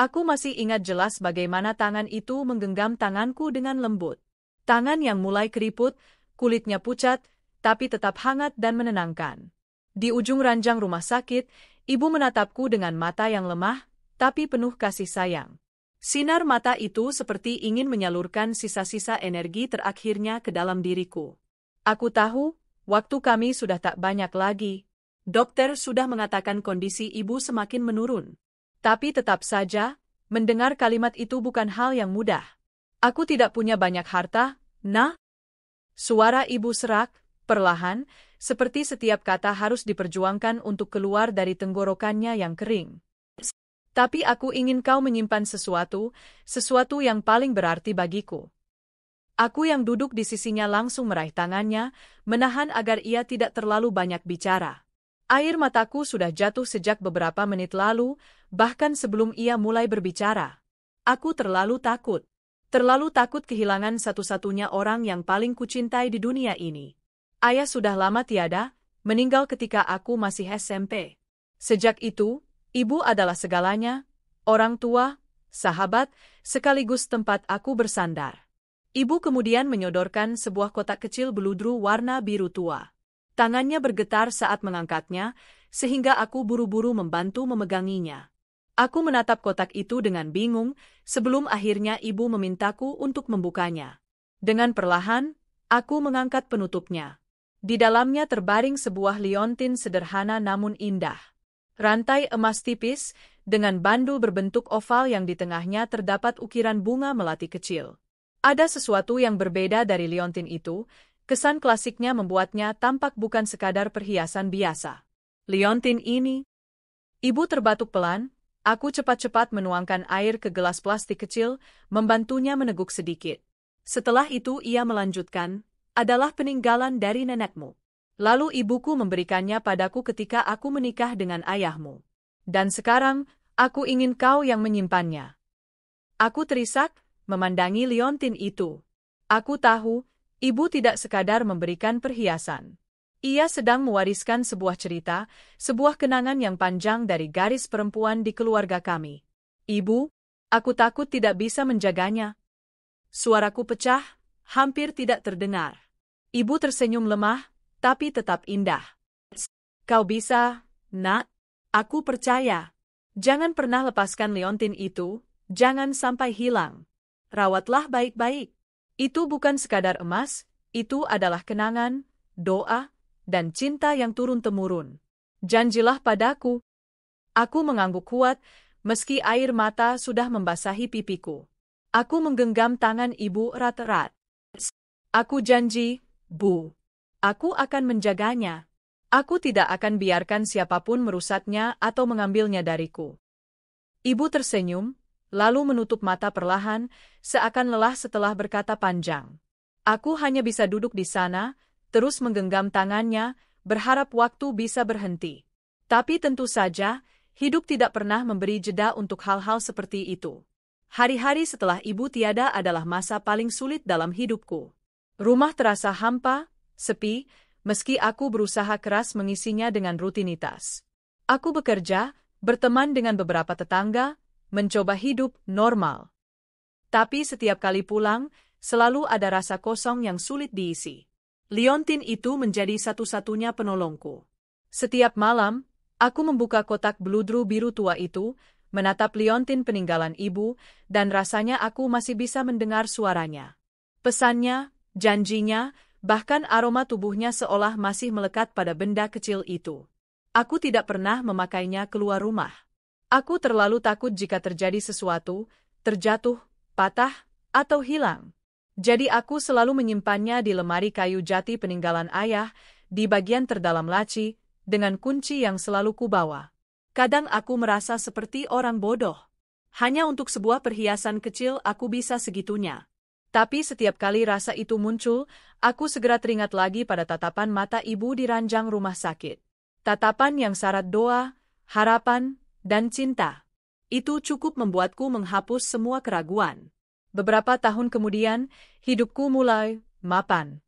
Aku masih ingat jelas bagaimana tangan itu menggenggam tanganku dengan lembut. Tangan yang mulai keriput, kulitnya pucat, tapi tetap hangat dan menenangkan. Di ujung ranjang rumah sakit, ibu menatapku dengan mata yang lemah, tapi penuh kasih sayang. Sinar mata itu seperti ingin menyalurkan sisa-sisa energi terakhirnya ke dalam diriku. Aku tahu, waktu kami sudah tak banyak lagi. Dokter sudah mengatakan kondisi ibu semakin menurun. Tapi tetap saja, mendengar kalimat itu bukan hal yang mudah. Aku tidak punya banyak harta, nah? Suara ibu serak, perlahan, seperti setiap kata harus diperjuangkan untuk keluar dari tenggorokannya yang kering. Tapi aku ingin kau menyimpan sesuatu yang paling berarti bagiku. Aku yang duduk di sisinya langsung meraih tangannya, menahan agar ia tidak terlalu banyak bicara. Air mataku sudah jatuh sejak beberapa menit lalu, bahkan sebelum ia mulai berbicara. Aku terlalu takut. Terlalu takut kehilangan satu-satunya orang yang paling kucintai di dunia ini. Ayah sudah lama tiada, meninggal ketika aku masih SMP. Sejak itu, ibu adalah segalanya, orang tua, sahabat, sekaligus tempat aku bersandar. Ibu kemudian menyodorkan sebuah kotak kecil beludru warna biru tua. Tangannya bergetar saat mengangkatnya, sehingga aku buru-buru membantu memeganginya. Aku menatap kotak itu dengan bingung, sebelum akhirnya ibu memintaku untuk membukanya. Dengan perlahan, aku mengangkat penutupnya. Di dalamnya terbaring sebuah liontin sederhana namun indah. Rantai emas tipis, dengan bandul berbentuk oval yang di tengahnya terdapat ukiran bunga melati kecil. Ada sesuatu yang berbeda dari liontin itu, kesan klasiknya membuatnya tampak bukan sekadar perhiasan biasa. Liontin ini... Ibu terbatuk pelan, aku cepat-cepat menuangkan air ke gelas plastik kecil, membantunya meneguk sedikit. Setelah itu ia melanjutkan, adalah peninggalan dari nenekmu. Lalu ibuku memberikannya padaku ketika aku menikah dengan ayahmu. Dan sekarang, aku ingin kau yang menyimpannya. Aku terisak, memandangi liontin itu. Aku tahu, ibu tidak sekadar memberikan perhiasan. Ia sedang mewariskan sebuah cerita, sebuah kenangan yang panjang dari garis perempuan di keluarga kami. Ibu, aku takut tidak bisa menjaganya. Suaraku pecah, hampir tidak terdengar. Ibu tersenyum lemah, tapi tetap indah. Kau bisa, nak. Aku percaya. Jangan pernah lepaskan liontin itu, jangan sampai hilang. Rawatlah baik-baik. Itu bukan sekadar emas, itu adalah kenangan, doa, dan cinta yang turun-temurun. Janjilah padaku. Aku mengangguk kuat, meski air mata sudah membasahi pipiku. Aku menggenggam tangan ibu erat-erat. Aku janji, Bu. Aku akan menjaganya. Aku tidak akan biarkan siapapun merusaknya atau mengambilnya dariku. Ibu tersenyum, lalu menutup mata perlahan, seakan lelah setelah berkata panjang. Aku hanya bisa duduk di sana, terus menggenggam tangannya, berharap waktu bisa berhenti. Tapi tentu saja, hidup tidak pernah memberi jeda untuk hal-hal seperti itu. Hari-hari setelah ibu tiada adalah masa paling sulit dalam hidupku. Rumah terasa hampa, sepi, meski aku berusaha keras mengisinya dengan rutinitas. Aku bekerja, berteman dengan beberapa tetangga, mencoba hidup normal. Tapi setiap kali pulang, selalu ada rasa kosong yang sulit diisi. Liontin itu menjadi satu-satunya penolongku. Setiap malam, aku membuka kotak beludru biru tua itu, menatap liontin peninggalan ibu, dan rasanya aku masih bisa mendengar suaranya. Pesannya, janjinya, bahkan aroma tubuhnya seolah masih melekat pada benda kecil itu. Aku tidak pernah memakainya keluar rumah. Aku terlalu takut jika terjadi sesuatu, terjatuh, patah, atau hilang. Jadi aku selalu menyimpannya di lemari kayu jati peninggalan ayah, di bagian terdalam laci, dengan kunci yang selalu kubawa. Kadang aku merasa seperti orang bodoh. Hanya untuk sebuah perhiasan kecil aku bisa segitunya. Tapi setiap kali rasa itu muncul, aku segera teringat lagi pada tatapan mata ibu di ranjang rumah sakit. Tatapan yang syarat doa, harapan, dan cinta. Itu cukup membuatku menghapus semua keraguan. Beberapa tahun kemudian, hidupku mulai mapan.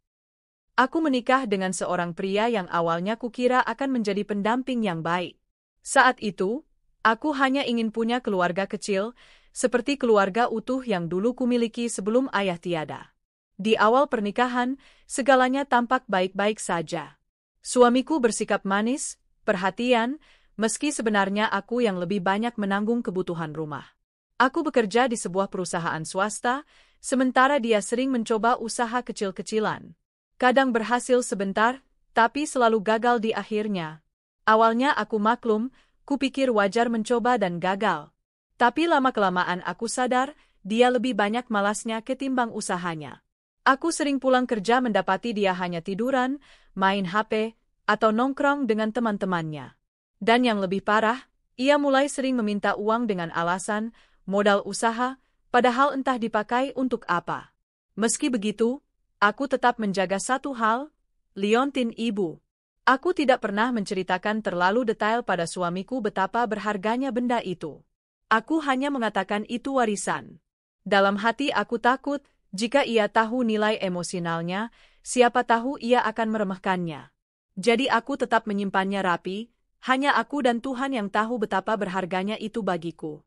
Aku menikah dengan seorang pria yang awalnya kukira akan menjadi pendamping yang baik. Saat itu, Aku hanya ingin punya keluarga kecil, seperti keluarga utuh yang dulu kumiliki sebelum ayah tiada. Di awal pernikahan, segalanya tampak baik-baik saja. Suamiku bersikap manis, perhatian, meski sebenarnya aku yang lebih banyak menanggung kebutuhan rumah. Aku bekerja di sebuah perusahaan swasta, sementara dia sering mencoba usaha kecil-kecilan. Kadang berhasil sebentar, tapi selalu gagal di akhirnya. Awalnya aku maklum, kupikir wajar mencoba dan gagal. Tapi lama-kelamaan aku sadar, dia lebih banyak malasnya ketimbang usahanya. Aku sering pulang kerja mendapati dia hanya tiduran, main HP, atau nongkrong dengan teman-temannya. Dan yang lebih parah, ia mulai sering meminta uang dengan alasan modal usaha, padahal entah dipakai untuk apa. Meski begitu, aku tetap menjaga satu hal, liontin ibu. Aku tidak pernah menceritakan terlalu detail pada suamiku betapa berharganya benda itu. Aku hanya mengatakan itu warisan. Dalam hati aku takut, jika ia tahu nilai emosionalnya, siapa tahu ia akan meremehkannya. Jadi aku tetap menyimpannya rapi, hanya aku dan Tuhan yang tahu betapa berharganya itu bagiku.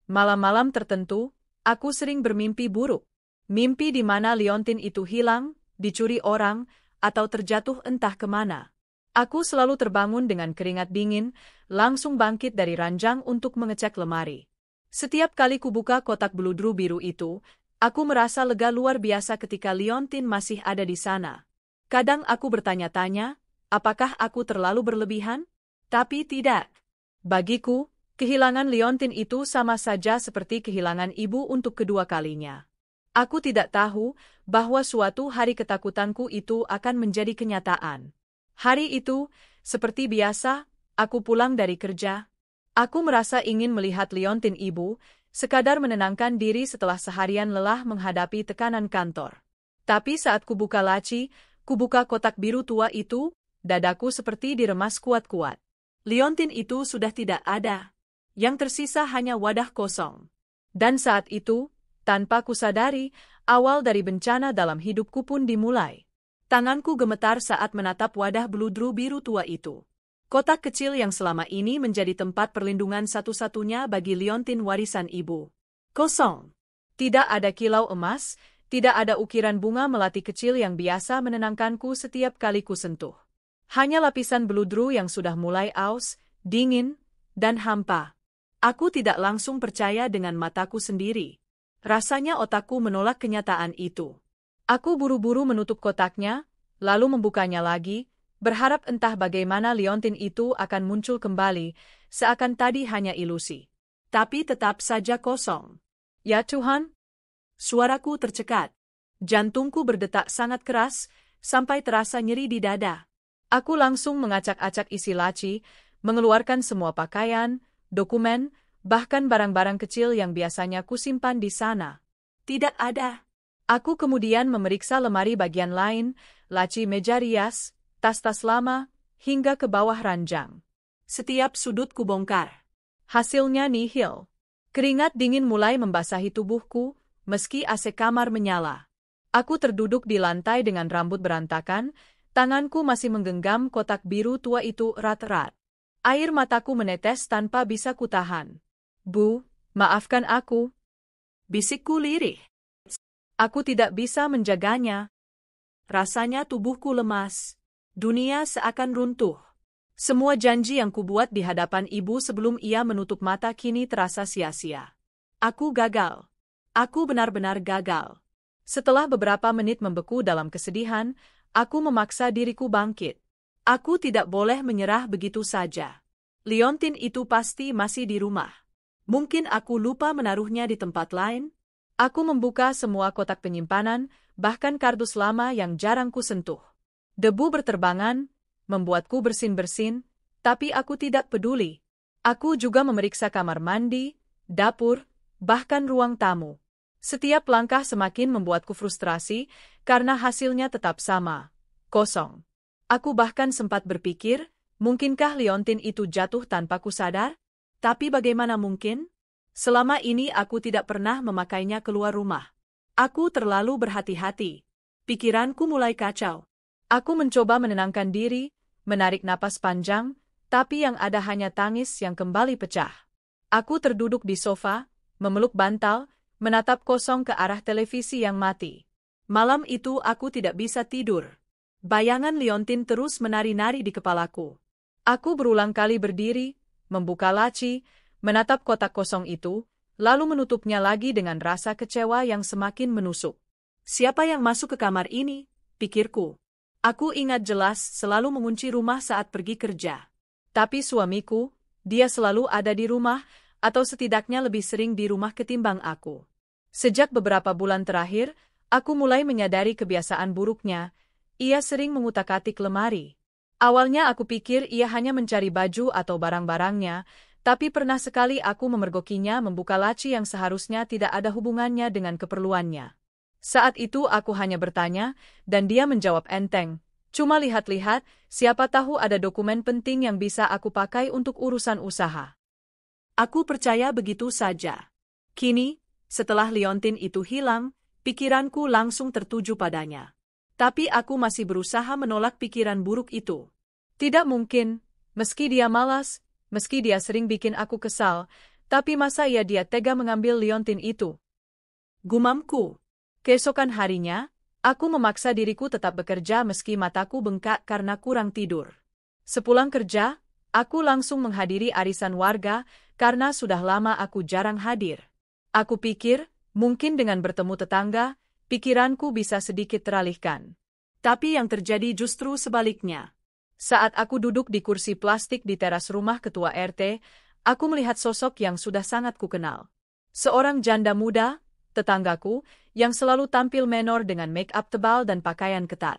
Malam-malam tertentu, aku sering bermimpi buruk. Mimpi di mana liontin itu hilang, dicuri orang, atau terjatuh entah kemana. Aku selalu terbangun dengan keringat dingin, langsung bangkit dari ranjang untuk mengecek lemari. Setiap kali kubuka kotak beludru biru itu, aku merasa lega luar biasa ketika liontin masih ada di sana. Kadang aku bertanya-tanya, apakah aku terlalu berlebihan? Tapi tidak. Bagiku, kehilangan liontin itu sama saja seperti kehilangan ibu untuk kedua kalinya. Aku tidak tahu bahwa suatu hari ketakutanku itu akan menjadi kenyataan. Hari itu, seperti biasa, aku pulang dari kerja. Aku merasa ingin melihat liontin ibu, sekadar menenangkan diri setelah seharian lelah menghadapi tekanan kantor. Tapi saat kubuka laci, kubuka kotak biru tua itu, dadaku seperti diremas kuat-kuat. Liontin itu sudah tidak ada. Yang tersisa hanya wadah kosong. Dan saat itu, tanpa kusadari, awal dari bencana dalam hidupku pun dimulai. Tanganku gemetar saat menatap wadah beludru biru tua itu. Kotak kecil yang selama ini menjadi tempat perlindungan satu-satunya bagi liontin warisan ibu. Kosong. Tidak ada kilau emas, tidak ada ukiran bunga melati kecil yang biasa menenangkanku setiap kali ku sentuh. Hanya lapisan beludru yang sudah mulai aus, dingin, dan hampa. Aku tidak langsung percaya dengan mataku sendiri. Rasanya otakku menolak kenyataan itu. Aku buru-buru menutup kotaknya, lalu membukanya lagi, berharap entah bagaimana liontin itu akan muncul kembali, seakan tadi hanya ilusi. Tapi tetap saja kosong. Ya Tuhan? Suaraku tercekat. Jantungku berdetak sangat keras, sampai terasa nyeri di dada. Aku langsung mengacak-acak isi laci, mengeluarkan semua pakaian, dokumen, bahkan barang-barang kecil yang biasanya kusimpan di sana. Tidak ada. Aku kemudian memeriksa lemari bagian lain, laci meja rias, tas-tas lama, hingga ke bawah ranjang. Setiap sudut kubongkar. Hasilnya nihil. Keringat dingin mulai membasahi tubuhku, meski AC kamar menyala. Aku terduduk di lantai dengan rambut berantakan, tanganku masih menggenggam kotak biru tua itu erat-erat. Air mataku menetes tanpa bisa kutahan. Bu, maafkan aku. Bisikku lirih. Aku tidak bisa menjaganya. Rasanya tubuhku lemas. Dunia seakan runtuh. Semua janji yang kubuat di hadapan ibu sebelum ia menutup mata kini terasa sia-sia. Aku gagal. Aku benar-benar gagal. Setelah beberapa menit membeku dalam kesedihan, aku memaksa diriku bangkit. Aku tidak boleh menyerah begitu saja. Liontin itu pasti masih di rumah. Mungkin aku lupa menaruhnya di tempat lain. Aku membuka semua kotak penyimpanan, bahkan kardus lama yang jarang ku sentuh. Debu berterbangan, membuatku bersin-bersin, tapi aku tidak peduli. Aku juga memeriksa kamar mandi, dapur, bahkan ruang tamu. Setiap langkah semakin membuatku frustrasi, karena hasilnya tetap sama, kosong. Aku bahkan sempat berpikir, mungkinkah liontin itu jatuh tanpa kusadar? Tapi bagaimana mungkin? Selama ini aku tidak pernah memakainya keluar rumah. Aku terlalu berhati-hati. Pikiranku mulai kacau. Aku mencoba menenangkan diri, menarik napas panjang, tapi yang ada hanya tangis yang kembali pecah. Aku terduduk di sofa, memeluk bantal, menatap kosong ke arah televisi yang mati. Malam itu aku tidak bisa tidur. Bayangan Liontin terus menari-nari di kepalaku. Aku berulang kali berdiri, membuka laci, menatap kotak kosong itu, lalu menutupnya lagi dengan rasa kecewa yang semakin menusuk. Siapa yang masuk ke kamar ini? Pikirku. Aku ingat jelas selalu mengunci rumah saat pergi kerja. Tapi suamiku, dia selalu ada di rumah, atau setidaknya lebih sering di rumah ketimbang aku. Sejak beberapa bulan terakhir, aku mulai menyadari kebiasaan buruknya. Ia sering mengutak-atik lemari. Awalnya aku pikir ia hanya mencari baju atau barang-barangnya, tapi pernah sekali aku memergokinya membuka laci yang seharusnya tidak ada hubungannya dengan keperluannya. Saat itu aku hanya bertanya, dan dia menjawab enteng. Cuma lihat-lihat, siapa tahu ada dokumen penting yang bisa aku pakai untuk urusan usaha. Aku percaya begitu saja. Kini, setelah Liontin itu hilang, pikiranku langsung tertuju padanya. Tapi aku masih berusaha menolak pikiran buruk itu. Tidak mungkin, meski dia malas, meski dia sering bikin aku kesal, tapi masa ia dia tega mengambil Liontin itu? Gumamku. Keesokan harinya, aku memaksa diriku tetap bekerja meski mataku bengkak karena kurang tidur. Sepulang kerja, aku langsung menghadiri arisan warga, karena sudah lama aku jarang hadir. Aku pikir, mungkin dengan bertemu tetangga, pikiranku bisa sedikit teralihkan. Tapi yang terjadi justru sebaliknya. Saat aku duduk di kursi plastik di teras rumah ketua RT, aku melihat sosok yang sudah sangat kukenal. Seorang janda muda, tetanggaku, yang selalu tampil menor dengan make-up tebal dan pakaian ketat.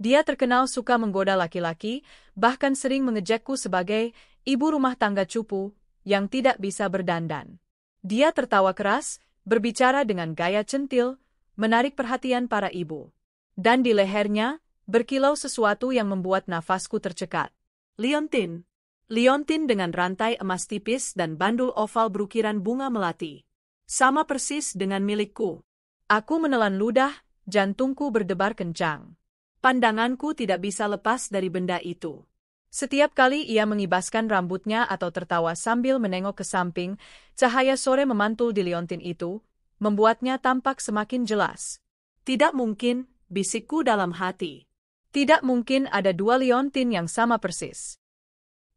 Dia terkenal suka menggoda laki-laki, bahkan sering mengejekku sebagai ibu rumah tangga cupu, yang tidak bisa berdandan. Dia tertawa keras, berbicara dengan gaya centil, menarik perhatian para ibu. Dan di lehernya, berkilau sesuatu yang membuat nafasku tercekat. Liontin. Liontin dengan rantai emas tipis dan bandul oval berukiran bunga melati. Sama persis dengan milikku. Aku menelan ludah, jantungku berdebar kencang. Pandanganku tidak bisa lepas dari benda itu. Setiap kali ia mengibaskan rambutnya atau tertawa sambil menengok ke samping, cahaya sore memantul di Liontin itu, membuatnya tampak semakin jelas. Tidak mungkin, bisikku dalam hati. Tidak mungkin ada dua Liontin yang sama persis.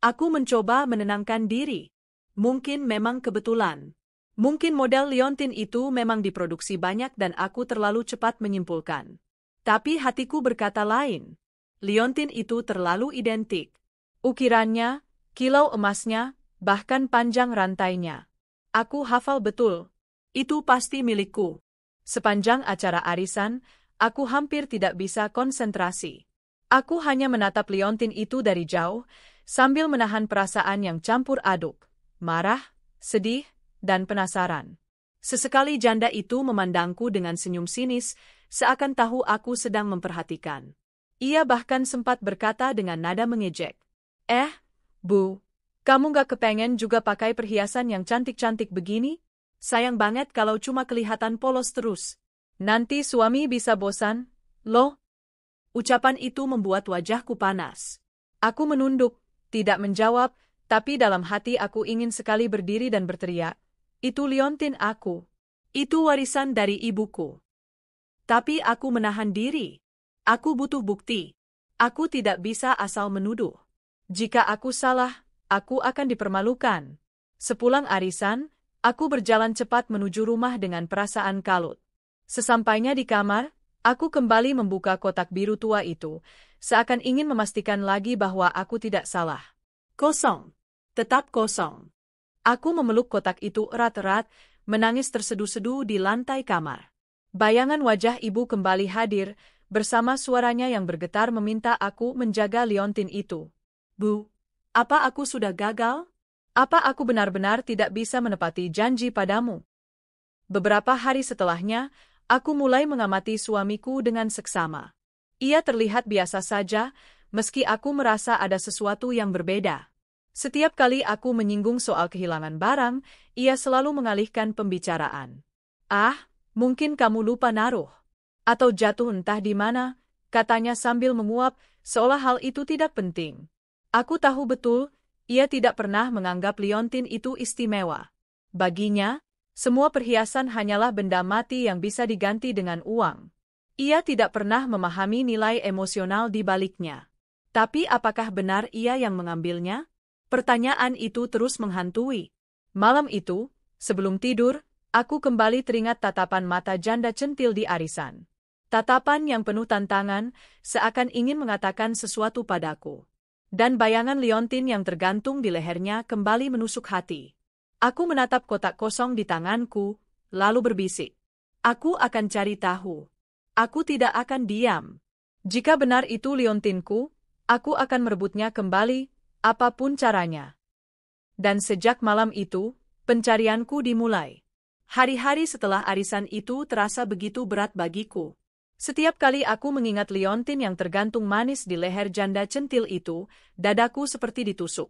Aku mencoba menenangkan diri. Mungkin memang kebetulan. Mungkin model Liontin itu memang diproduksi banyak dan aku terlalu cepat menyimpulkan. Tapi hatiku berkata lain. Liontin itu terlalu identik. Ukirannya, kilau emasnya, bahkan panjang rantainya. Aku hafal betul. Itu pasti milikku. Sepanjang acara arisan, aku hampir tidak bisa konsentrasi. Aku hanya menatap Liontin itu dari jauh, sambil menahan perasaan yang campur aduk, marah, sedih, dan penasaran. Sesekali janda itu memandangku dengan senyum sinis, seakan tahu aku sedang memperhatikan. Ia bahkan sempat berkata dengan nada mengejek. Bu, kamu gak kepengen juga pakai perhiasan yang cantik-cantik begini? Sayang banget kalau cuma kelihatan polos terus. Nanti suami bisa bosan, loh. Ucapan itu membuat wajahku panas. Aku menunduk, tidak menjawab, tapi dalam hati aku ingin sekali berdiri dan berteriak. Itu Liontin aku. Itu warisan dari ibuku. Tapi aku menahan diri. Aku butuh bukti. Aku tidak bisa asal menuduh. Jika aku salah, aku akan dipermalukan. Sepulang arisan, aku berjalan cepat menuju rumah dengan perasaan kalut. Sesampainya di kamar, aku kembali membuka kotak biru tua itu, seakan ingin memastikan lagi bahwa aku tidak salah. Kosong. Tetap kosong. Aku memeluk kotak itu erat-erat, menangis terseduh-seduh di lantai kamar. Bayangan wajah ibu kembali hadir, bersama suaranya yang bergetar meminta aku menjaga Liontin itu. Bu, apa aku sudah gagal? Apa aku benar-benar tidak bisa menepati janji padamu? Beberapa hari setelahnya, aku mulai mengamati suamiku dengan seksama. Ia terlihat biasa saja, meski aku merasa ada sesuatu yang berbeda. Setiap kali aku menyinggung soal kehilangan barang, ia selalu mengalihkan pembicaraan. Mungkin kamu lupa naruh. Atau jatuh entah di mana, katanya sambil menguap, seolah hal itu tidak penting. Aku tahu betul, ia tidak pernah menganggap Liontin itu istimewa. Baginya, semua perhiasan hanyalah benda mati yang bisa diganti dengan uang. Ia tidak pernah memahami nilai emosional di baliknya. Tapi apakah benar ia yang mengambilnya? Pertanyaan itu terus menghantui. Malam itu, sebelum tidur, aku kembali teringat tatapan mata janda centil di arisan. Tatapan yang penuh tantangan, seakan ingin mengatakan sesuatu padaku. Dan bayangan liontin yang tergantung di lehernya kembali menusuk hati. Aku menatap kotak kosong di tanganku, lalu berbisik. Aku akan cari tahu. Aku tidak akan diam. Jika benar itu liontinku, aku akan merebutnya kembali, apapun caranya. Dan sejak malam itu, pencarianku dimulai. Hari-hari setelah arisan itu terasa begitu berat bagiku. Setiap kali aku mengingat liontin yang tergantung manis di leher janda centil itu, dadaku seperti ditusuk.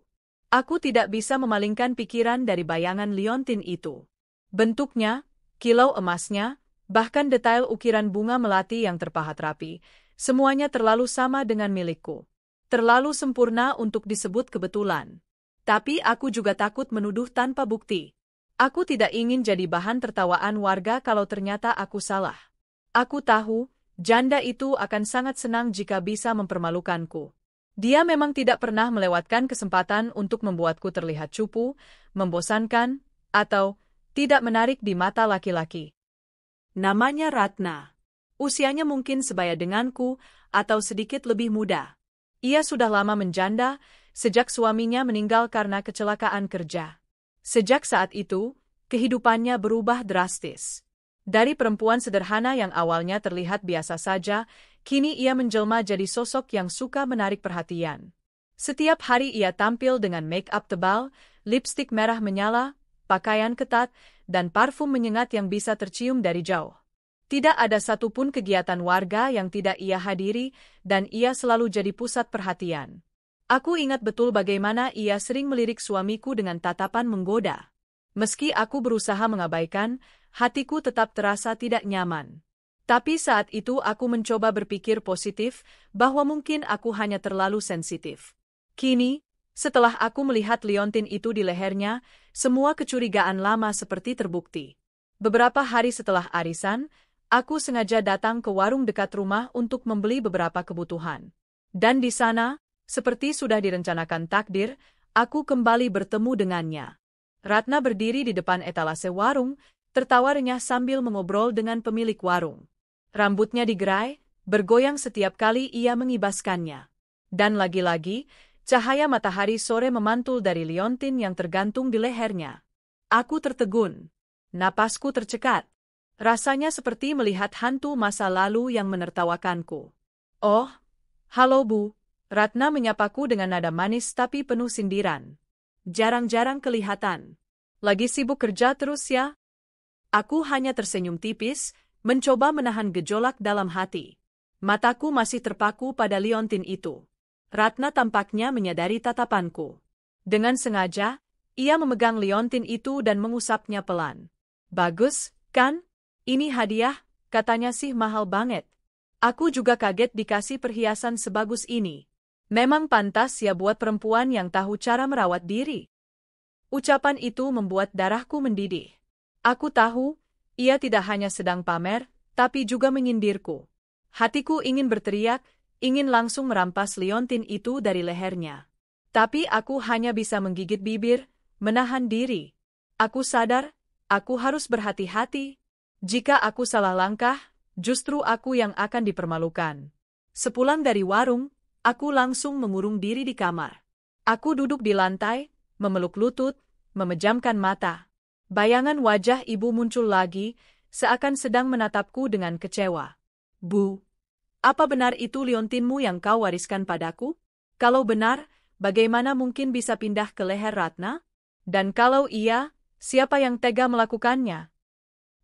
Aku tidak bisa memalingkan pikiran dari bayangan liontin itu. Bentuknya, kilau emasnya, bahkan detail ukiran bunga melati yang terpahat rapi, semuanya terlalu sama dengan milikku. Terlalu sempurna untuk disebut kebetulan. Tapi aku juga takut menuduh tanpa bukti. Aku tidak ingin jadi bahan tertawaan warga kalau ternyata aku salah. Aku tahu, janda itu akan sangat senang jika bisa mempermalukanku. Dia memang tidak pernah melewatkan kesempatan untuk membuatku terlihat cupu, membosankan, atau tidak menarik di mata laki-laki. Namanya Ratna. Usianya mungkin sebaya denganku, atau sedikit lebih muda. Ia sudah lama menjanda, sejak suaminya meninggal karena kecelakaan kerja. Sejak saat itu, kehidupannya berubah drastis. Dari perempuan sederhana yang awalnya terlihat biasa saja, kini ia menjelma jadi sosok yang suka menarik perhatian. Setiap hari ia tampil dengan make-up tebal, lipstik merah menyala, pakaian ketat, dan parfum menyengat yang bisa tercium dari jauh. Tidak ada satupun kegiatan warga yang tidak ia hadiri, dan ia selalu jadi pusat perhatian. Aku ingat betul bagaimana ia sering melirik suamiku dengan tatapan menggoda. Meski aku berusaha mengabaikan, hatiku tetap terasa tidak nyaman. Tapi saat itu aku mencoba berpikir positif, bahwa mungkin aku hanya terlalu sensitif. Kini, setelah aku melihat liontin itu di lehernya, semua kecurigaan lama seperti terbukti. Beberapa hari setelah arisan, aku sengaja datang ke warung dekat rumah untuk membeli beberapa kebutuhan. Dan di sana, seperti sudah direncanakan takdir, aku kembali bertemu dengannya. Ratna berdiri di depan etalase warung, tertawa renyah sambil mengobrol dengan pemilik warung. Rambutnya digerai, bergoyang setiap kali ia mengibaskannya. Dan lagi-lagi, cahaya matahari sore memantul dari liontin yang tergantung di lehernya. Aku tertegun. Napasku tercekat. Rasanya seperti melihat hantu masa lalu yang menertawakanku. Oh, halo Bu. Ratna menyapaku dengan nada manis tapi penuh sindiran. Jarang-jarang kelihatan. Lagi sibuk kerja terus ya? Aku hanya tersenyum tipis, mencoba menahan gejolak dalam hati. Mataku masih terpaku pada liontin itu. Ratna tampaknya menyadari tatapanku. Dengan sengaja, ia memegang liontin itu dan mengusapnya pelan. Bagus, kan? Ini hadiah, katanya sih mahal banget. Aku juga kaget dikasih perhiasan sebagus ini. Memang pantas ya buat perempuan yang tahu cara merawat diri. Ucapan itu membuat darahku mendidih. Aku tahu, ia tidak hanya sedang pamer, tapi juga menyindirku. Hatiku ingin berteriak, ingin langsung merampas liontin itu dari lehernya. Tapi aku hanya bisa menggigit bibir, menahan diri. Aku sadar, aku harus berhati-hati. Jika aku salah langkah, justru aku yang akan dipermalukan. Sepulang dari warung, aku langsung mengurung diri di kamar. Aku duduk di lantai, memeluk lutut, memejamkan mata. Bayangan wajah ibu muncul lagi, seakan sedang menatapku dengan kecewa. Bu, apa benar itu liontinmu yang kau wariskan padaku? Kalau benar, bagaimana mungkin bisa pindah ke leher Ratna? Dan kalau iya, siapa yang tega melakukannya?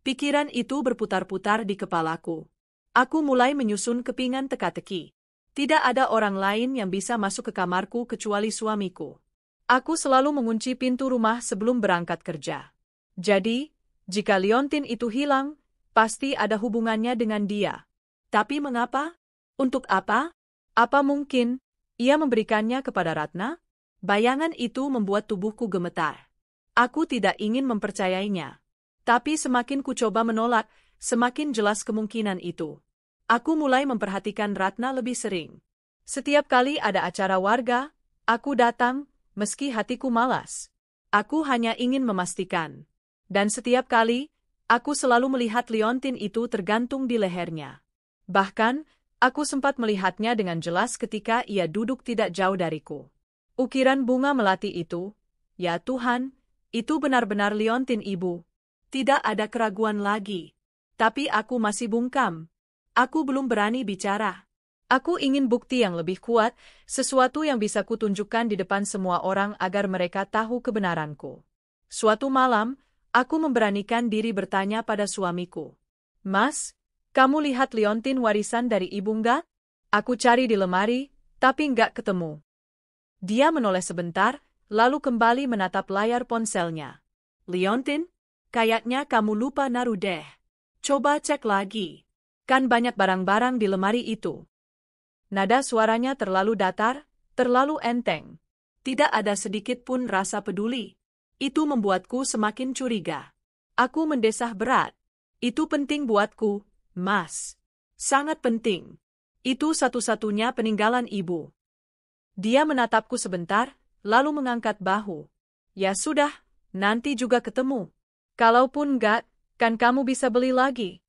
Pikiran itu berputar-putar di kepalaku. Aku mulai menyusun kepingan teka-teki. Tidak ada orang lain yang bisa masuk ke kamarku kecuali suamiku. Aku selalu mengunci pintu rumah sebelum berangkat kerja. Jadi, jika liontin itu hilang, pasti ada hubungannya dengan dia. Tapi mengapa? Untuk apa? Apa mungkin ia memberikannya kepada Ratna? Bayangan itu membuat tubuhku gemetar. Aku tidak ingin mempercayainya. Tapi semakin ku coba menolak, semakin jelas kemungkinan itu. Aku mulai memperhatikan Ratna lebih sering. Setiap kali ada acara warga, aku datang, meski hatiku malas. Aku hanya ingin memastikan. Dan setiap kali, aku selalu melihat liontin itu tergantung di lehernya. Bahkan, aku sempat melihatnya dengan jelas ketika ia duduk tidak jauh dariku. Ukiran bunga melati itu, ya Tuhan, itu benar-benar liontin ibu. Tidak ada keraguan lagi. Tapi aku masih bungkam. Aku belum berani bicara. Aku ingin bukti yang lebih kuat, sesuatu yang bisa kutunjukkan di depan semua orang agar mereka tahu kebenaranku. Suatu malam, aku memberanikan diri bertanya pada suamiku. Mas, kamu lihat liontin warisan dari ibu enggak? Aku cari di lemari, tapi enggak ketemu. Dia menoleh sebentar, lalu kembali menatap layar ponselnya. Liontin? Kayaknya kamu lupa naruh deh. Coba cek lagi. Kan banyak barang-barang di lemari itu. Nada suaranya terlalu datar, terlalu enteng. Tidak ada sedikit pun rasa peduli. Itu membuatku semakin curiga. Aku mendesah berat. Itu penting buatku, Mas. Sangat penting. Itu satu-satunya peninggalan ibu. Dia menatapku sebentar, lalu mengangkat bahu. Ya sudah, nanti juga ketemu. Kalaupun enggak, kan kamu bisa beli lagi.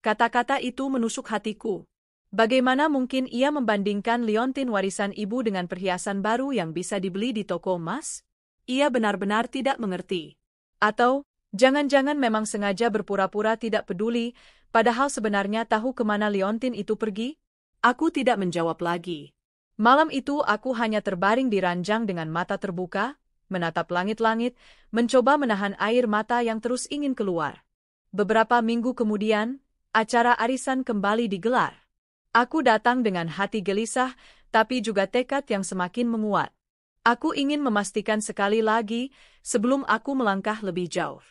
Kata-kata itu menusuk hatiku. Bagaimana mungkin ia membandingkan liontin warisan ibu dengan perhiasan baru yang bisa dibeli di toko emas? Ia benar-benar tidak mengerti. Atau, jangan-jangan memang sengaja berpura-pura tidak peduli, padahal sebenarnya tahu kemana liontin itu pergi? Aku tidak menjawab lagi. Malam itu aku hanya terbaring di ranjang dengan mata terbuka, menatap langit-langit, mencoba menahan air mata yang terus ingin keluar. Beberapa minggu kemudian, acara arisan kembali digelar. Aku datang dengan hati gelisah, tapi juga tekad yang semakin menguat. Aku ingin memastikan sekali lagi, sebelum aku melangkah lebih jauh.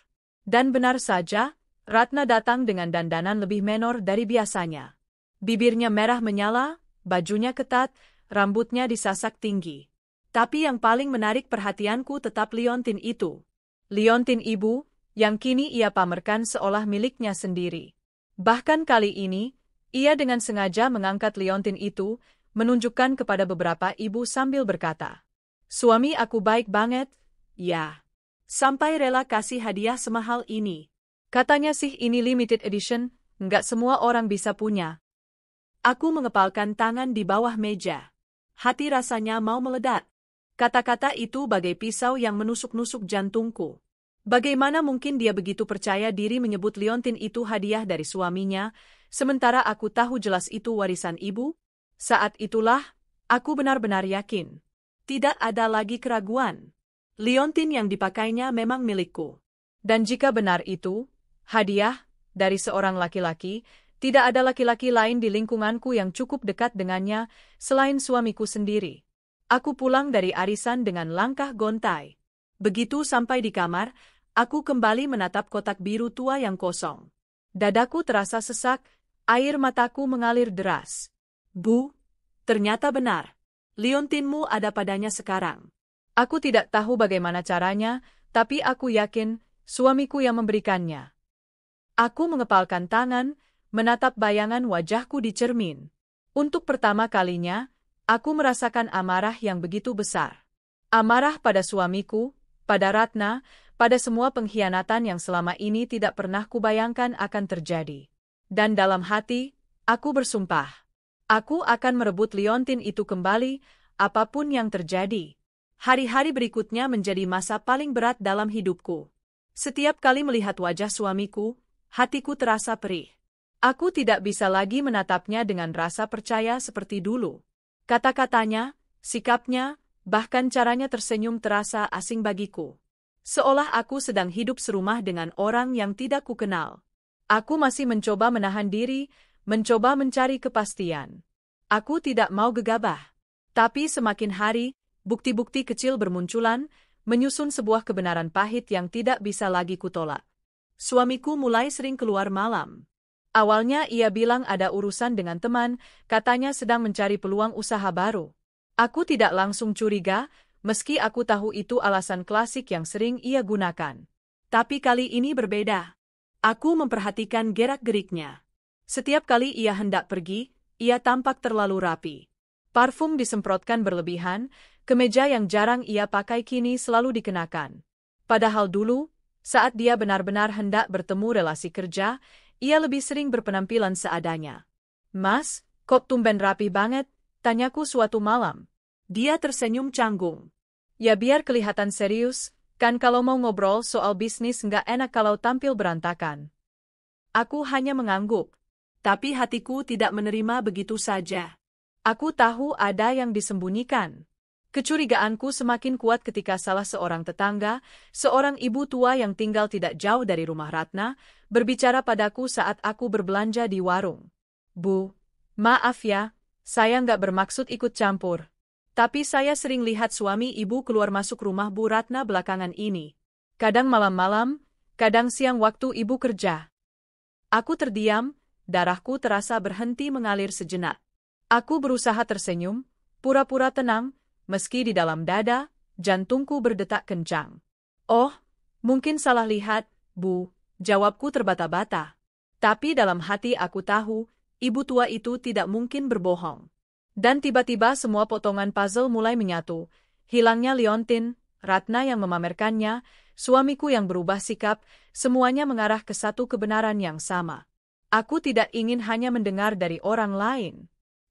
Dan benar saja, Ratna datang dengan dandanan lebih menor dari biasanya. Bibirnya merah menyala, bajunya ketat, rambutnya disasak tinggi. Tapi yang paling menarik perhatianku tetap liontin itu. Liontin ibu, yang kini ia pamerkan seolah miliknya sendiri. Bahkan kali ini, ia dengan sengaja mengangkat liontin itu, menunjukkan kepada beberapa ibu sambil berkata, "Suami aku baik banget, ya. Sampai rela kasih hadiah semahal ini. Katanya sih ini limited edition, nggak semua orang bisa punya." Aku mengepalkan tangan di bawah meja. Hati rasanya mau meledak. Kata-kata itu bagai pisau yang menusuk-nusuk jantungku. Bagaimana mungkin dia begitu percaya diri menyebut liontin itu hadiah dari suaminya, sementara aku tahu jelas itu warisan ibu? Saat itulah, aku benar-benar yakin. Tidak ada lagi keraguan. Liontin yang dipakainya memang milikku. Dan jika benar itu, hadiah, dari seorang laki-laki, tidak ada laki-laki lain di lingkunganku yang cukup dekat dengannya, selain suamiku sendiri. Aku pulang dari arisan dengan langkah gontai. Begitu sampai di kamar, aku kembali menatap kotak biru tua yang kosong. Dadaku terasa sesak, air mataku mengalir deras. Bu, ternyata benar. Liontinmu ada padanya sekarang. Aku tidak tahu bagaimana caranya, tapi aku yakin suamiku yang memberikannya. Aku mengepalkan tangan, menatap bayangan wajahku di cermin. Untuk pertama kalinya, aku merasakan amarah yang begitu besar. Amarah pada suamiku, pada Ratna, pada semua pengkhianatan yang selama ini tidak pernah kubayangkan akan terjadi. Dan dalam hati, aku bersumpah. Aku akan merebut liontin itu kembali, apapun yang terjadi. Hari-hari berikutnya menjadi masa paling berat dalam hidupku. Setiap kali melihat wajah suamiku, hatiku terasa perih. Aku tidak bisa lagi menatapnya dengan rasa percaya seperti dulu. Kata-katanya, sikapnya, bahkan caranya tersenyum terasa asing bagiku. Seolah aku sedang hidup serumah dengan orang yang tidak kukenal. Aku masih mencoba menahan diri, mencoba mencari kepastian. Aku tidak mau gegabah. Tapi semakin hari, bukti-bukti kecil bermunculan, menyusun sebuah kebenaran pahit yang tidak bisa lagi kutolak. Suamiku mulai sering keluar malam. Awalnya ia bilang ada urusan dengan teman, katanya sedang mencari peluang usaha baru. Aku tidak langsung curiga, Meski aku tahu itu alasan klasik yang sering ia gunakan. Tapi kali ini berbeda. Aku memperhatikan gerak-geriknya. Setiap kali ia hendak pergi, ia tampak terlalu rapi. Parfum disemprotkan berlebihan, kemeja yang jarang ia pakai kini selalu dikenakan. Padahal dulu, saat dia benar-benar hendak bertemu relasi kerja, ia lebih sering berpenampilan seadanya. "Mas, kok tumben rapi banget?" tanyaku suatu malam. Dia tersenyum canggung. "Ya biar kelihatan serius, kan kalau mau ngobrol soal bisnis nggak enak kalau tampil berantakan." Aku hanya mengangguk. Tapi hatiku tidak menerima begitu saja. Aku tahu ada yang disembunyikan. Kecurigaanku semakin kuat ketika salah seorang tetangga, seorang ibu tua yang tinggal tidak jauh dari rumah Ratna, berbicara padaku saat aku berbelanja di warung. "Bu, maaf ya, saya nggak bermaksud ikut campur. Tapi saya sering lihat suami ibu keluar masuk rumah Bu Ratna belakangan ini. Kadang malam-malam, kadang siang waktu ibu kerja." Aku terdiam, darahku terasa berhenti mengalir sejenak. Aku berusaha tersenyum, pura-pura tenang, meski di dalam dada, jantungku berdetak kencang. "Oh, mungkin salah lihat, Bu," jawabku terbata-bata. Tapi dalam hati aku tahu, ibu tua itu tidak mungkin berbohong. Dan tiba-tiba semua potongan puzzle mulai menyatu. Hilangnya Liontin, Ratna yang memamerkannya, suamiku yang berubah sikap, semuanya mengarah ke satu kebenaran yang sama. Aku tidak ingin hanya mendengar dari orang lain.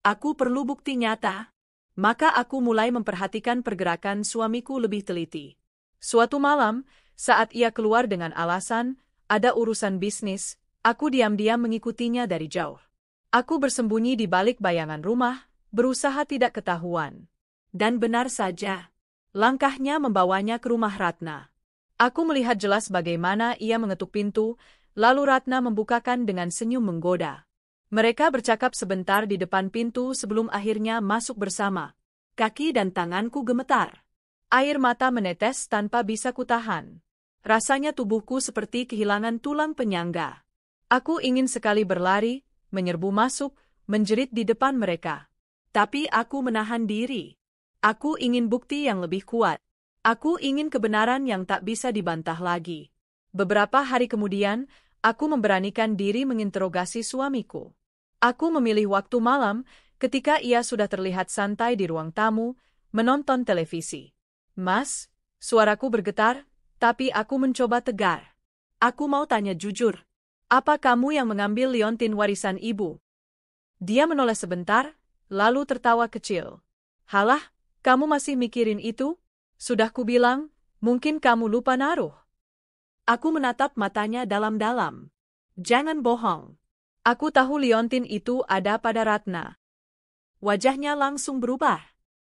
Aku perlu bukti nyata. Maka aku mulai memperhatikan pergerakan suamiku lebih teliti. Suatu malam, saat ia keluar dengan alasan, ada urusan bisnis, aku diam-diam mengikutinya dari jauh. Aku bersembunyi di balik bayangan rumah, berusaha tidak ketahuan. Dan benar saja, langkahnya membawanya ke rumah Ratna. Aku melihat jelas bagaimana ia mengetuk pintu, lalu Ratna membukakan dengan senyum menggoda. Mereka bercakap sebentar di depan pintu sebelum akhirnya masuk bersama. Kaki dan tanganku gemetar. Air mata menetes tanpa bisa kutahan. Rasanya tubuhku seperti kehilangan tulang penyangga. Aku ingin sekali berlari, menyerbu masuk, menjerit di depan mereka. Tapi aku menahan diri. Aku ingin bukti yang lebih kuat. Aku ingin kebenaran yang tak bisa dibantah lagi. Beberapa hari kemudian, aku memberanikan diri menginterogasi suamiku. Aku memilih waktu malam, ketika ia sudah terlihat santai di ruang tamu, menonton televisi. "Mas," suaraku bergetar, tapi aku mencoba tegar. "Aku mau tanya jujur. Apa kamu yang mengambil liontin warisan ibu?" Dia menoleh sebentar, lalu tertawa kecil. "Halah, kamu masih mikirin itu? Sudah kubilang, mungkin kamu lupa naruh." Aku menatap matanya dalam-dalam. "Jangan bohong. Aku tahu liontin itu ada pada Ratna." Wajahnya langsung berubah.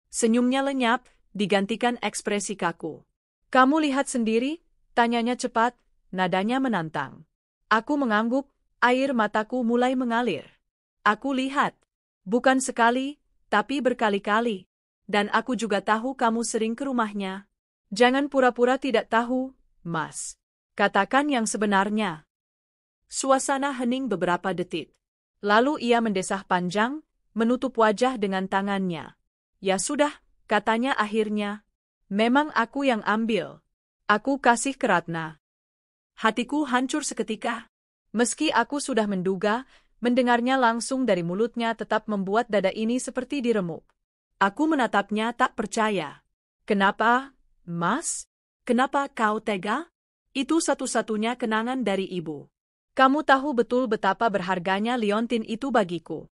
Senyumnya lenyap, digantikan ekspresi kaku. "Kamu lihat sendiri?" tanyanya cepat, nadanya menantang. Aku mengangguk, air mataku mulai mengalir. "Aku lihat. Bukan sekali, tapi berkali-kali. Dan aku juga tahu kamu sering ke rumahnya. Jangan pura-pura tidak tahu, Mas. Katakan yang sebenarnya." Suasana hening beberapa detik. Lalu ia mendesah panjang, menutup wajah dengan tangannya. "Ya sudah," katanya akhirnya. "Memang aku yang ambil. Aku kasih ke Ratna." Hatiku hancur seketika. Meski aku sudah menduga, mendengarnya langsung dari mulutnya tetap membuat dada ini seperti diremuk. Aku menatapnya tak percaya. "Kenapa, Mas? Kenapa kau tega? Itu satu-satunya kenangan dari ibu. Kamu tahu betul betapa berharganya liontin itu bagiku."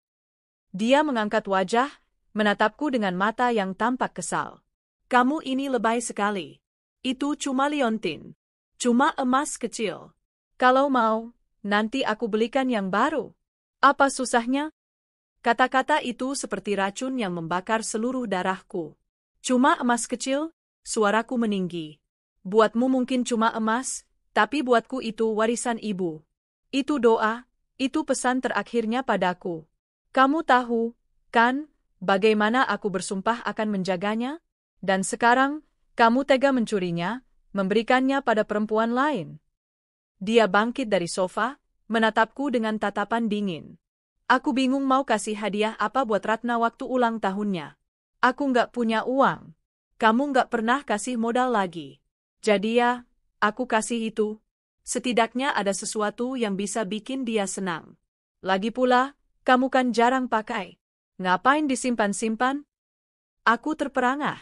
Dia mengangkat wajah, menatapku dengan mata yang tampak kesal. "Kamu ini lebay sekali. Itu cuma liontin. Cuma emas kecil. Kalau mau, nanti aku belikan yang baru. Apa susahnya?" Kata-kata itu seperti racun yang membakar seluruh darahku. "Cuma emas kecil?" Suaraku meninggi. "Buatmu mungkin cuma emas, tapi buatku itu warisan ibu. Itu doa, itu pesan terakhirnya padaku. Kamu tahu, kan, bagaimana aku bersumpah akan menjaganya? Dan sekarang, kamu tega mencurinya, memberikannya pada perempuan lain." Dia bangkit dari sofa, menatapku dengan tatapan dingin. Aku bingung mau kasih hadiah apa buat Ratna waktu ulang tahunnya. Aku nggak punya uang. Kamu nggak pernah kasih modal lagi. Jadi ya, aku kasih itu. Setidaknya ada sesuatu yang bisa bikin dia senang. Lagi pula, kamu kan jarang pakai. Ngapain disimpan-simpan? Aku terperangah.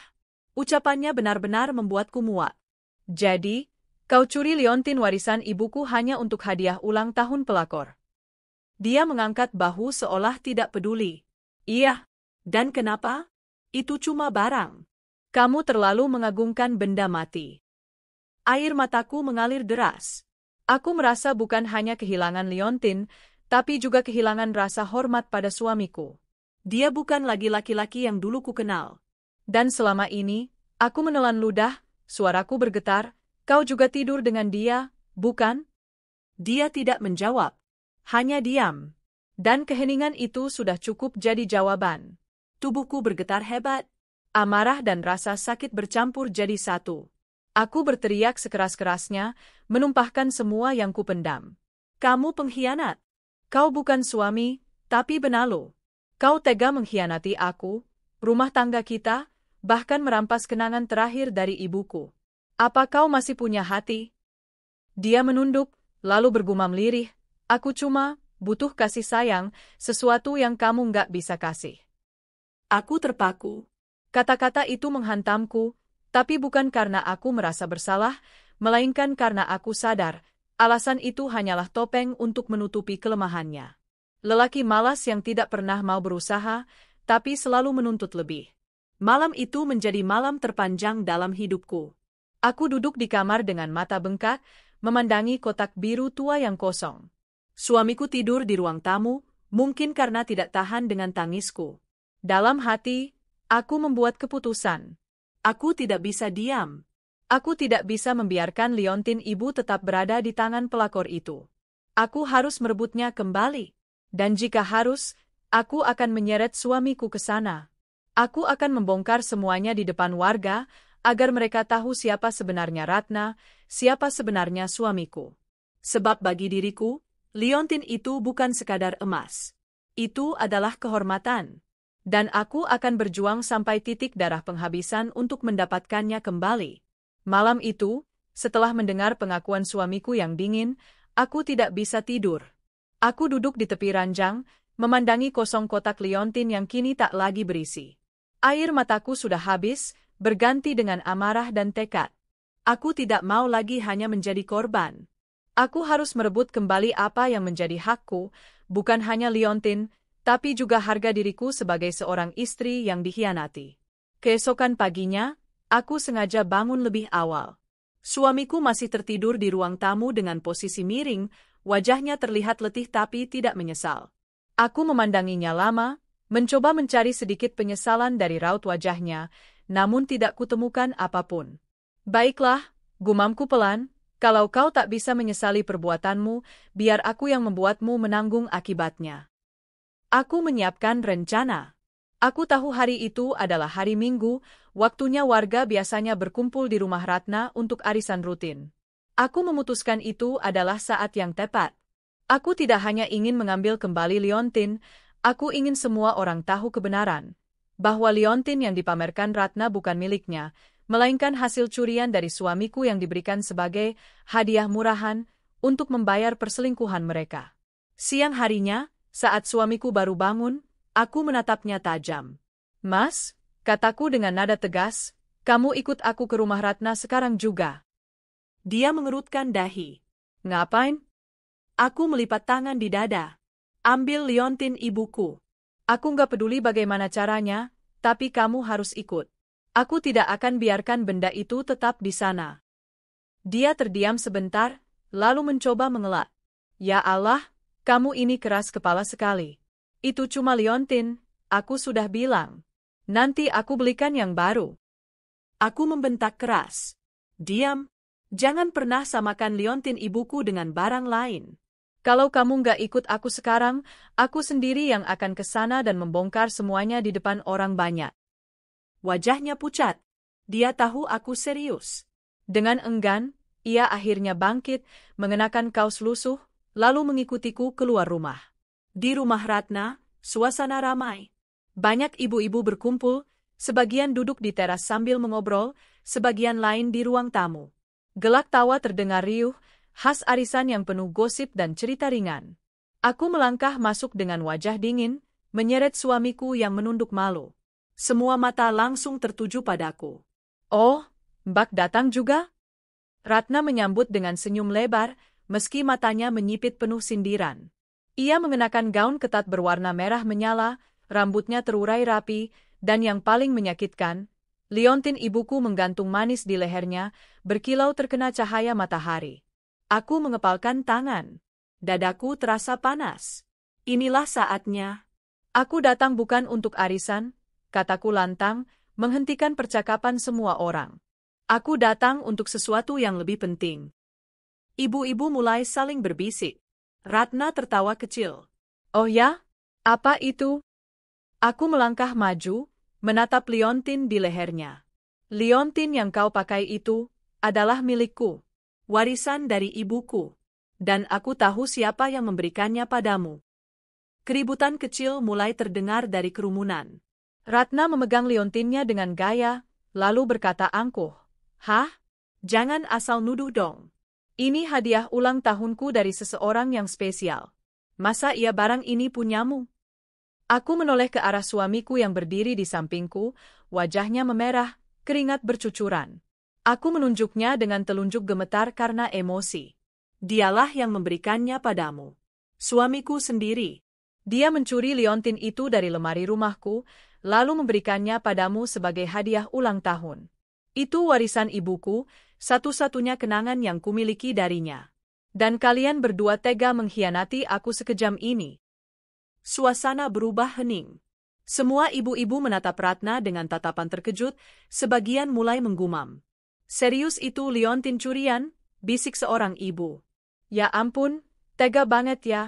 Ucapannya benar-benar membuatku muak. Jadi, kau curi liontin warisan ibuku hanya untuk hadiah ulang tahun pelakor. Dia mengangkat bahu seolah tidak peduli. Iya. Dan kenapa? Itu cuma barang. Kamu terlalu mengagungkan benda mati. Air mataku mengalir deras. Aku merasa bukan hanya kehilangan liontin, tapi juga kehilangan rasa hormat pada suamiku. Dia bukan lagi laki-laki yang dulu ku kenal. Dan selama ini, aku menelan ludah, suaraku bergetar, kau juga tidur dengan dia, bukan? Dia tidak menjawab. Hanya diam. Dan keheningan itu sudah cukup jadi jawaban. Tubuhku bergetar hebat. Amarah dan rasa sakit bercampur jadi satu. Aku berteriak sekeras-kerasnya, menumpahkan semua yang kupendam. Kamu pengkhianat. Kau bukan suami, tapi benalu. Kau tega mengkhianati aku, rumah tangga kita, bahkan merampas kenangan terakhir dari ibuku. Apa kau masih punya hati? Dia menunduk, lalu bergumam lirih, aku cuma butuh kasih sayang, sesuatu yang kamu nggak bisa kasih. Aku terpaku. Kata-kata itu menghantamku, tapi bukan karena aku merasa bersalah, melainkan karena aku sadar, alasan itu hanyalah topeng untuk menutupi kelemahannya. Lelaki malas yang tidak pernah mau berusaha, tapi selalu menuntut lebih. Malam itu menjadi malam terpanjang dalam hidupku. Aku duduk di kamar dengan mata bengkak, memandangi kotak biru tua yang kosong. Suamiku tidur di ruang tamu, mungkin karena tidak tahan dengan tangisku. Dalam hati, aku membuat keputusan. Aku tidak bisa diam. Aku tidak bisa membiarkan liontin ibu tetap berada di tangan pelakor itu. Aku harus merebutnya kembali. Dan jika harus, aku akan menyeret suamiku ke sana. Aku akan membongkar semuanya di depan warga, agar mereka tahu siapa sebenarnya Ratna, siapa sebenarnya suamiku. Sebab bagi diriku, liontin itu bukan sekadar emas. Itu adalah kehormatan. Dan aku akan berjuang sampai titik darah penghabisan untuk mendapatkannya kembali. Malam itu, setelah mendengar pengakuan suamiku yang dingin, aku tidak bisa tidur. Aku duduk di tepi ranjang, memandangi kosong kotak liontin yang kini tak lagi berisi. Air mataku sudah habis, berganti dengan amarah dan tekad. Aku tidak mau lagi hanya menjadi korban. Aku harus merebut kembali apa yang menjadi hakku, bukan hanya liontin, tapi juga harga diriku sebagai seorang istri yang dikhianati. Keesokan paginya, aku sengaja bangun lebih awal. Suamiku masih tertidur di ruang tamu dengan posisi miring, wajahnya terlihat letih tapi tidak menyesal. Aku memandanginya lama, mencoba mencari sedikit penyesalan dari raut wajahnya, namun tidak kutemukan apapun. Baiklah, gumamku pelan, kalau kau tak bisa menyesali perbuatanmu, biar aku yang membuatmu menanggung akibatnya. Aku menyiapkan rencana. Aku tahu hari itu adalah hari Minggu, waktunya warga biasanya berkumpul di rumah Ratna untuk arisan rutin. Aku memutuskan itu adalah saat yang tepat. Aku tidak hanya ingin mengambil kembali liontin, aku ingin semua orang tahu kebenaran, bahwa liontin yang dipamerkan Ratna bukan miliknya, melainkan hasil curian dari suamiku yang diberikan sebagai hadiah murahan untuk membayar perselingkuhan mereka. Siang harinya, saat suamiku baru bangun, aku menatapnya tajam. Mas, kataku dengan nada tegas, kamu ikut aku ke rumah Ratna sekarang juga. Dia mengerutkan dahi. Ngapain? Aku melipat tangan di dada. Ambil liontin ibuku. Aku nggak peduli bagaimana caranya, tapi kamu harus ikut. Aku tidak akan biarkan benda itu tetap di sana. Dia terdiam sebentar, lalu mencoba mengelak. Ya Allah, kamu ini keras kepala sekali. Itu cuma liontin, aku sudah bilang. Nanti aku belikan yang baru. Aku membentak keras. Diam. Jangan pernah samakan liontin ibuku dengan barang lain. Kalau kamu nggak ikut aku sekarang, aku sendiri yang akan ke sana dan membongkar semuanya di depan orang banyak. Wajahnya pucat. Dia tahu aku serius. Dengan enggan, ia akhirnya bangkit, mengenakan kaos lusuh, lalu mengikutiku keluar rumah. Di rumah Ratna, suasana ramai. Banyak ibu-ibu berkumpul, Sebagian duduk di teras sambil mengobrol, sebagian lain di ruang tamu. Gelak tawa terdengar riuh, khas arisan yang penuh gosip dan cerita ringan. Aku melangkah masuk dengan wajah dingin, menyeret suamiku yang menunduk malu. Semua mata langsung tertuju padaku. Oh, Mbak datang juga? Ratna menyambut dengan senyum lebar, meski matanya menyipit penuh sindiran. Ia mengenakan gaun ketat berwarna merah menyala, rambutnya terurai rapi, dan yang paling menyakitkan, liontin ibuku menggantung manis di lehernya, berkilau terkena cahaya matahari. Aku mengepalkan tangan. Dadaku terasa panas. Inilah saatnya. Aku datang bukan untuk arisan, kataku lantang, menghentikan percakapan semua orang. Aku datang untuk sesuatu yang lebih penting. Ibu-ibu mulai saling berbisik. Ratna tertawa kecil. Oh ya? Apa itu? Aku melangkah maju, menatap liontin di lehernya. Liontin yang kau pakai itu adalah milikku, warisan dari ibuku. Dan aku tahu siapa yang memberikannya padamu. Keributan kecil mulai terdengar dari kerumunan. Ratna memegang liontinnya dengan gaya, lalu berkata angkuh, "Hah? Jangan asal nuduh dong. Ini hadiah ulang tahunku dari seseorang yang spesial. Masa ia barang ini punyamu?" Aku menoleh ke arah suamiku yang berdiri di sampingku, wajahnya memerah, keringat bercucuran. Aku menunjuknya dengan telunjuk gemetar karena emosi. Dialah yang memberikannya padamu. Suamiku sendiri. Dia mencuri liontin itu dari lemari rumahku, lalu memberikannya padamu sebagai hadiah ulang tahun. Itu warisan ibuku, satu-satunya kenangan yang kumiliki darinya. Dan kalian berdua tega mengkhianati aku sekejam ini. Suasana berubah hening. Semua ibu-ibu menatap Ratna dengan tatapan terkejut, sebagian mulai menggumam. Serius itu liontin curian? Bisik seorang ibu. Ya ampun, tega banget ya,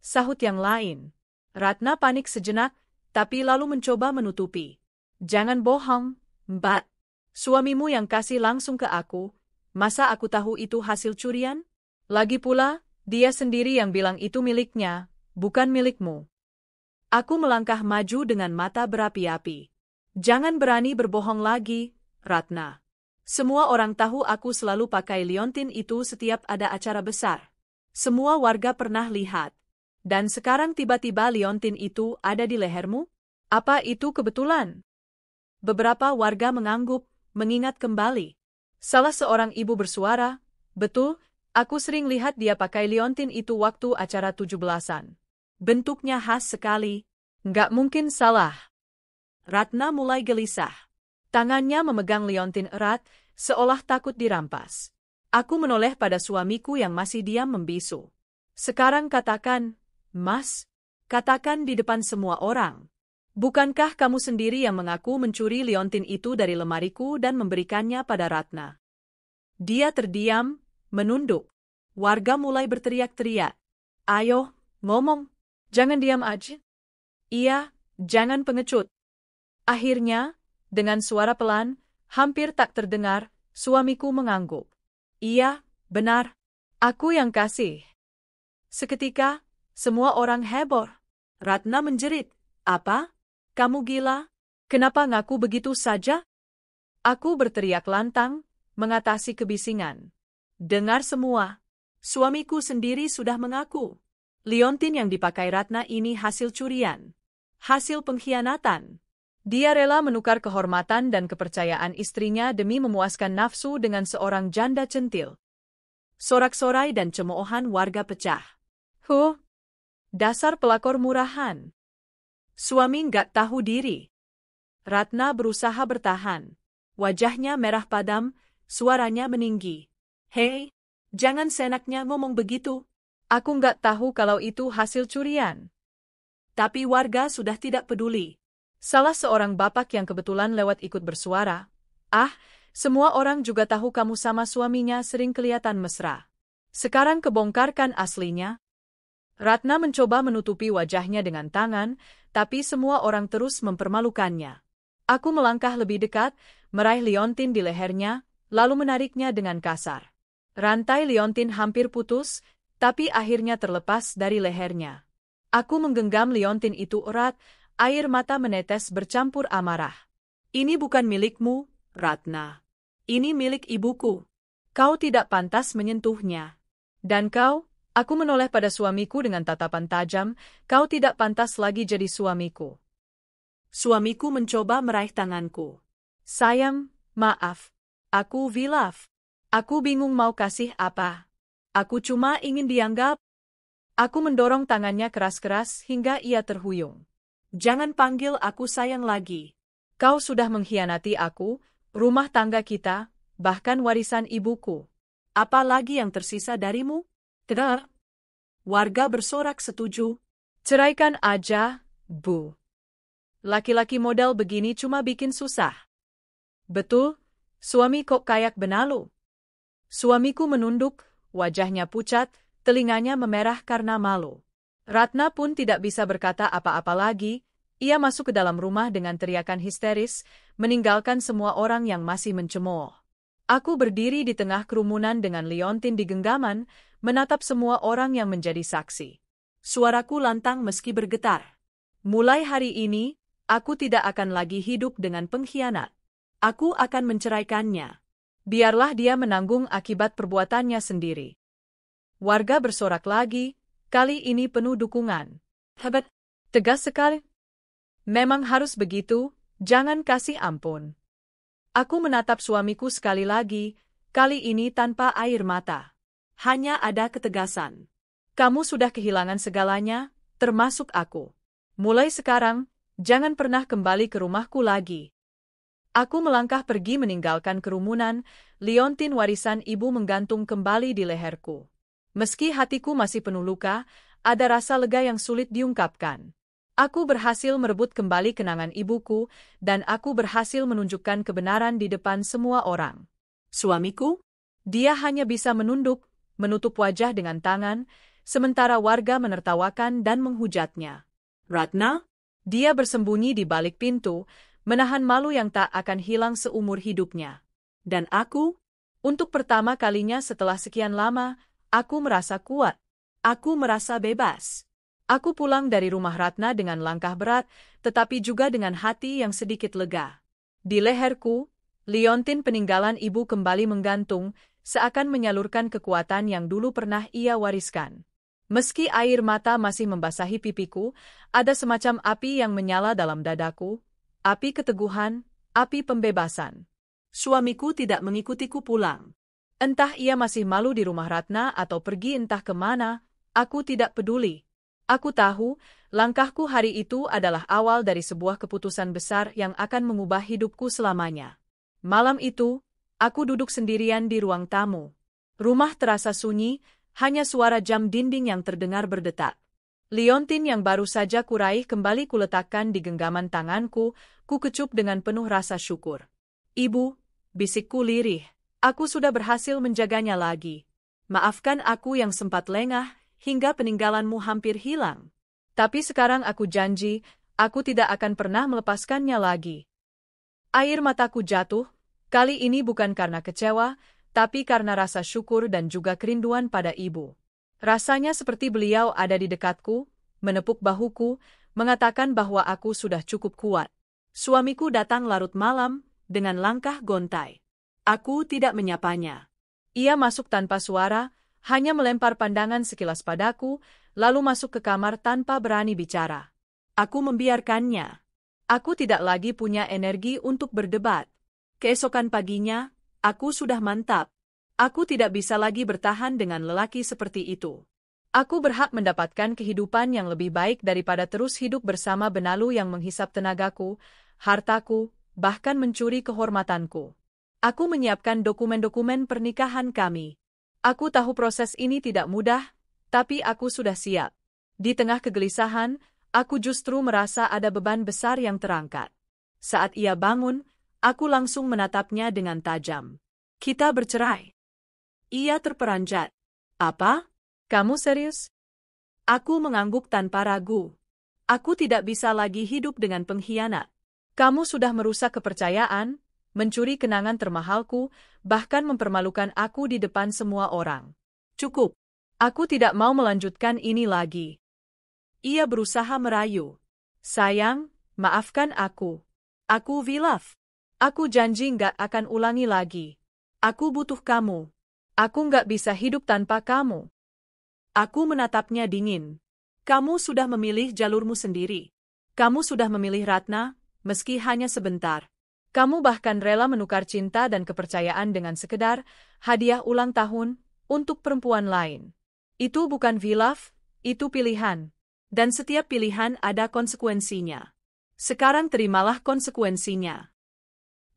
sahut yang lain. Ratna panik sejenak, tapi lalu mencoba menutupi. Jangan bohong, Mbak. Suamimu yang kasih langsung ke aku, masa aku tahu itu hasil curian? Lagi pula, dia sendiri yang bilang itu miliknya, bukan milikmu. Aku melangkah maju dengan mata berapi-api. Jangan berani berbohong lagi, Ratna. Semua orang tahu aku selalu pakai liontin itu setiap ada acara besar. Semua warga pernah lihat. Dan sekarang tiba-tiba liontin itu ada di lehermu? Apa itu kebetulan? Beberapa warga mengangguk, mengingat kembali. Salah seorang ibu bersuara, "Betul, aku sering lihat dia pakai liontin itu waktu acara 17-an. Bentuknya khas sekali. Nggak mungkin salah." Ratna mulai gelisah. Tangannya memegang liontin erat, seolah takut dirampas. Aku menoleh pada suamiku yang masih diam membisu. Sekarang katakan, Mas, katakan di depan semua orang. Bukankah kamu sendiri yang mengaku mencuri liontin itu dari lemariku dan memberikannya pada Ratna? Dia terdiam, menunduk. Warga mulai berteriak-teriak. Ayo, ngomong. Jangan diam aja. Iya, jangan pengecut. Akhirnya, dengan suara pelan, hampir tak terdengar, suamiku mengangguk. Iya, benar. Aku yang kasih. Seketika, semua orang heboh. Ratna menjerit. Apa? Kamu gila? Kenapa ngaku begitu saja? Aku berteriak lantang, mengatasi kebisingan. Dengar semua. Suamiku sendiri sudah mengaku. Liontin yang dipakai Ratna ini hasil curian. Hasil pengkhianatan. Dia rela menukar kehormatan dan kepercayaan istrinya demi memuaskan nafsu dengan seorang janda centil. Sorak-sorai dan cemoohan warga pecah. Dasar pelakor murahan. Suami nggak tahu diri. Ratna berusaha bertahan. Wajahnya merah padam, suaranya meninggi. Hei, jangan seenaknya ngomong begitu. Aku nggak tahu kalau itu hasil curian. Tapi warga sudah tidak peduli. Salah seorang bapak yang kebetulan lewat ikut bersuara. Semua orang juga tahu kamu sama suaminya sering kelihatan mesra. Sekarang kebongkarkan aslinya. Ratna mencoba menutupi wajahnya dengan tangan, tapi semua orang terus mempermalukannya. Aku melangkah lebih dekat, meraih liontin di lehernya, lalu menariknya dengan kasar. Rantai liontin hampir putus, tapi akhirnya terlepas dari lehernya. Aku menggenggam liontin itu erat, air mata menetes bercampur amarah. Ini bukan milikmu, Ratna. Ini milik ibuku. Kau tidak pantas menyentuhnya. Dan kau, aku menoleh pada suamiku dengan tatapan tajam, kau tidak pantas lagi jadi suamiku. Suamiku mencoba meraih tanganku. Sayang, maaf. Aku hilaf. Aku bingung mau kasih apa. Aku cuma ingin dianggap. Aku mendorong tangannya keras-keras hingga ia terhuyung. Jangan panggil aku sayang lagi. Kau sudah mengkhianati aku, rumah tangga kita, bahkan warisan ibuku. Apa lagi yang tersisa darimu? Tidak. Warga bersorak setuju. Ceraikan aja, Bu. Laki-laki model begini cuma bikin susah. Betul, suami kok kayak benalu. Suamiku menunduk, wajahnya pucat, telinganya memerah karena malu. Ratna pun tidak bisa berkata apa-apa lagi, ia masuk ke dalam rumah dengan teriakan histeris, meninggalkan semua orang yang masih mencemooh. Aku berdiri di tengah kerumunan dengan liontin di genggaman, menatap semua orang yang menjadi saksi. Suaraku lantang meski bergetar. Mulai hari ini, aku tidak akan lagi hidup dengan pengkhianat. Aku akan menceraikannya. Biarlah dia menanggung akibat perbuatannya sendiri. Warga bersorak lagi, kali ini penuh dukungan. Hebat, tegas sekali. Memang harus begitu, jangan kasih ampun. Aku menatap suamiku sekali lagi, kali ini tanpa air mata. Hanya ada ketegasan. Kamu sudah kehilangan segalanya, termasuk aku. Mulai sekarang, jangan pernah kembali ke rumahku lagi. Aku melangkah pergi meninggalkan kerumunan, liontin warisan ibu menggantung kembali di leherku. Meski hatiku masih penuh luka, ada rasa lega yang sulit diungkapkan. Aku berhasil merebut kembali kenangan ibuku, dan aku berhasil menunjukkan kebenaran di depan semua orang. Suamiku? Dia hanya bisa menunduk, menutup wajah dengan tangan, sementara warga menertawakan dan menghujatnya. Ratna? Dia bersembunyi di balik pintu, menahan malu yang tak akan hilang seumur hidupnya. Dan aku? Untuk pertama kalinya setelah sekian lama, aku merasa kuat. Aku merasa bebas. Aku pulang dari rumah Ratna dengan langkah berat, tetapi juga dengan hati yang sedikit lega. Di leherku, liontin peninggalan ibu kembali menggantung, seakan menyalurkan kekuatan yang dulu pernah ia wariskan. Meski air mata masih membasahi pipiku, ada semacam api yang menyala dalam dadaku, api keteguhan, api pembebasan. Suamiku tidak mengikutiku pulang. Entah ia masih malu di rumah Ratna atau pergi entah kemana, aku tidak peduli. Aku tahu, langkahku hari itu adalah awal dari sebuah keputusan besar yang akan mengubah hidupku selamanya. Malam itu, aku duduk sendirian di ruang tamu. Rumah terasa sunyi, hanya suara jam dinding yang terdengar berdetak. Liontin yang baru saja kuraih kembali kuletakkan di genggaman tanganku, kukecup dengan penuh rasa syukur. Ibu, bisikku lirih, aku sudah berhasil menjaganya lagi. Maafkan aku yang sempat lengah, hingga peninggalanmu hampir hilang. Tapi sekarang aku janji, aku tidak akan pernah melepaskannya lagi. Air mataku jatuh, kali ini bukan karena kecewa, tapi karena rasa syukur dan juga kerinduan pada ibu. Rasanya seperti beliau ada di dekatku, menepuk bahuku, mengatakan bahwa aku sudah cukup kuat. Suamiku datang larut malam, dengan langkah gontai. Aku tidak menyapanya. Ia masuk tanpa suara, hanya melempar pandangan sekilas padaku, lalu masuk ke kamar tanpa berani bicara. Aku membiarkannya. Aku tidak lagi punya energi untuk berdebat. Keesokan paginya, aku sudah mantap. Aku tidak bisa lagi bertahan dengan lelaki seperti itu. Aku berhak mendapatkan kehidupan yang lebih baik daripada terus hidup bersama benalu yang menghisap tenagaku, hartaku, bahkan mencuri kehormatanku. Aku menyiapkan dokumen-dokumen pernikahan kami. Aku tahu proses ini tidak mudah, tapi aku sudah siap. Di tengah kegelisahan, aku justru merasa ada beban besar yang terangkat. Saat ia bangun, aku langsung menatapnya dengan tajam. Kita bercerai. Ia terperanjat. Apa? Kamu serius? Aku mengangguk tanpa ragu. Aku tidak bisa lagi hidup dengan pengkhianat. Kamu sudah merusak kepercayaan, mencuri kenangan termahalku, bahkan mempermalukan aku di depan semua orang. Cukup. Aku tidak mau melanjutkan ini lagi. Ia berusaha merayu. Sayang, maafkan aku. Aku hilaf. Aku janji nggak akan ulangi lagi. Aku butuh kamu. Aku nggak bisa hidup tanpa kamu. Aku menatapnya dingin. Kamu sudah memilih jalurmu sendiri. Kamu sudah memilih Ratna, meski hanya sebentar. Kamu bahkan rela menukar cinta dan kepercayaan dengan sekedar hadiah ulang tahun untuk perempuan lain. Itu bukan hilaf, itu pilihan. Dan setiap pilihan ada konsekuensinya. Sekarang terimalah konsekuensinya.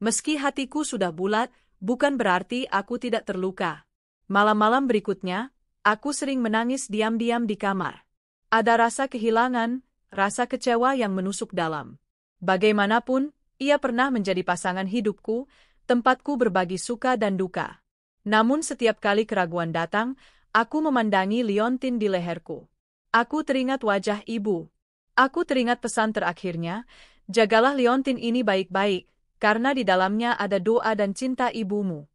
Meski hatiku sudah bulat, bukan berarti aku tidak terluka. Malam-malam berikutnya, aku sering menangis diam-diam di kamar. Ada rasa kehilangan, rasa kecewa yang menusuk dalam. Bagaimanapun, ia pernah menjadi pasangan hidupku, tempatku berbagi suka dan duka. Namun setiap kali keraguan datang, aku memandangi liontin di leherku. Aku teringat wajah ibu. Aku teringat pesan terakhirnya, jagalah liontin ini baik-baik, karena di dalamnya ada doa dan cinta ibumu.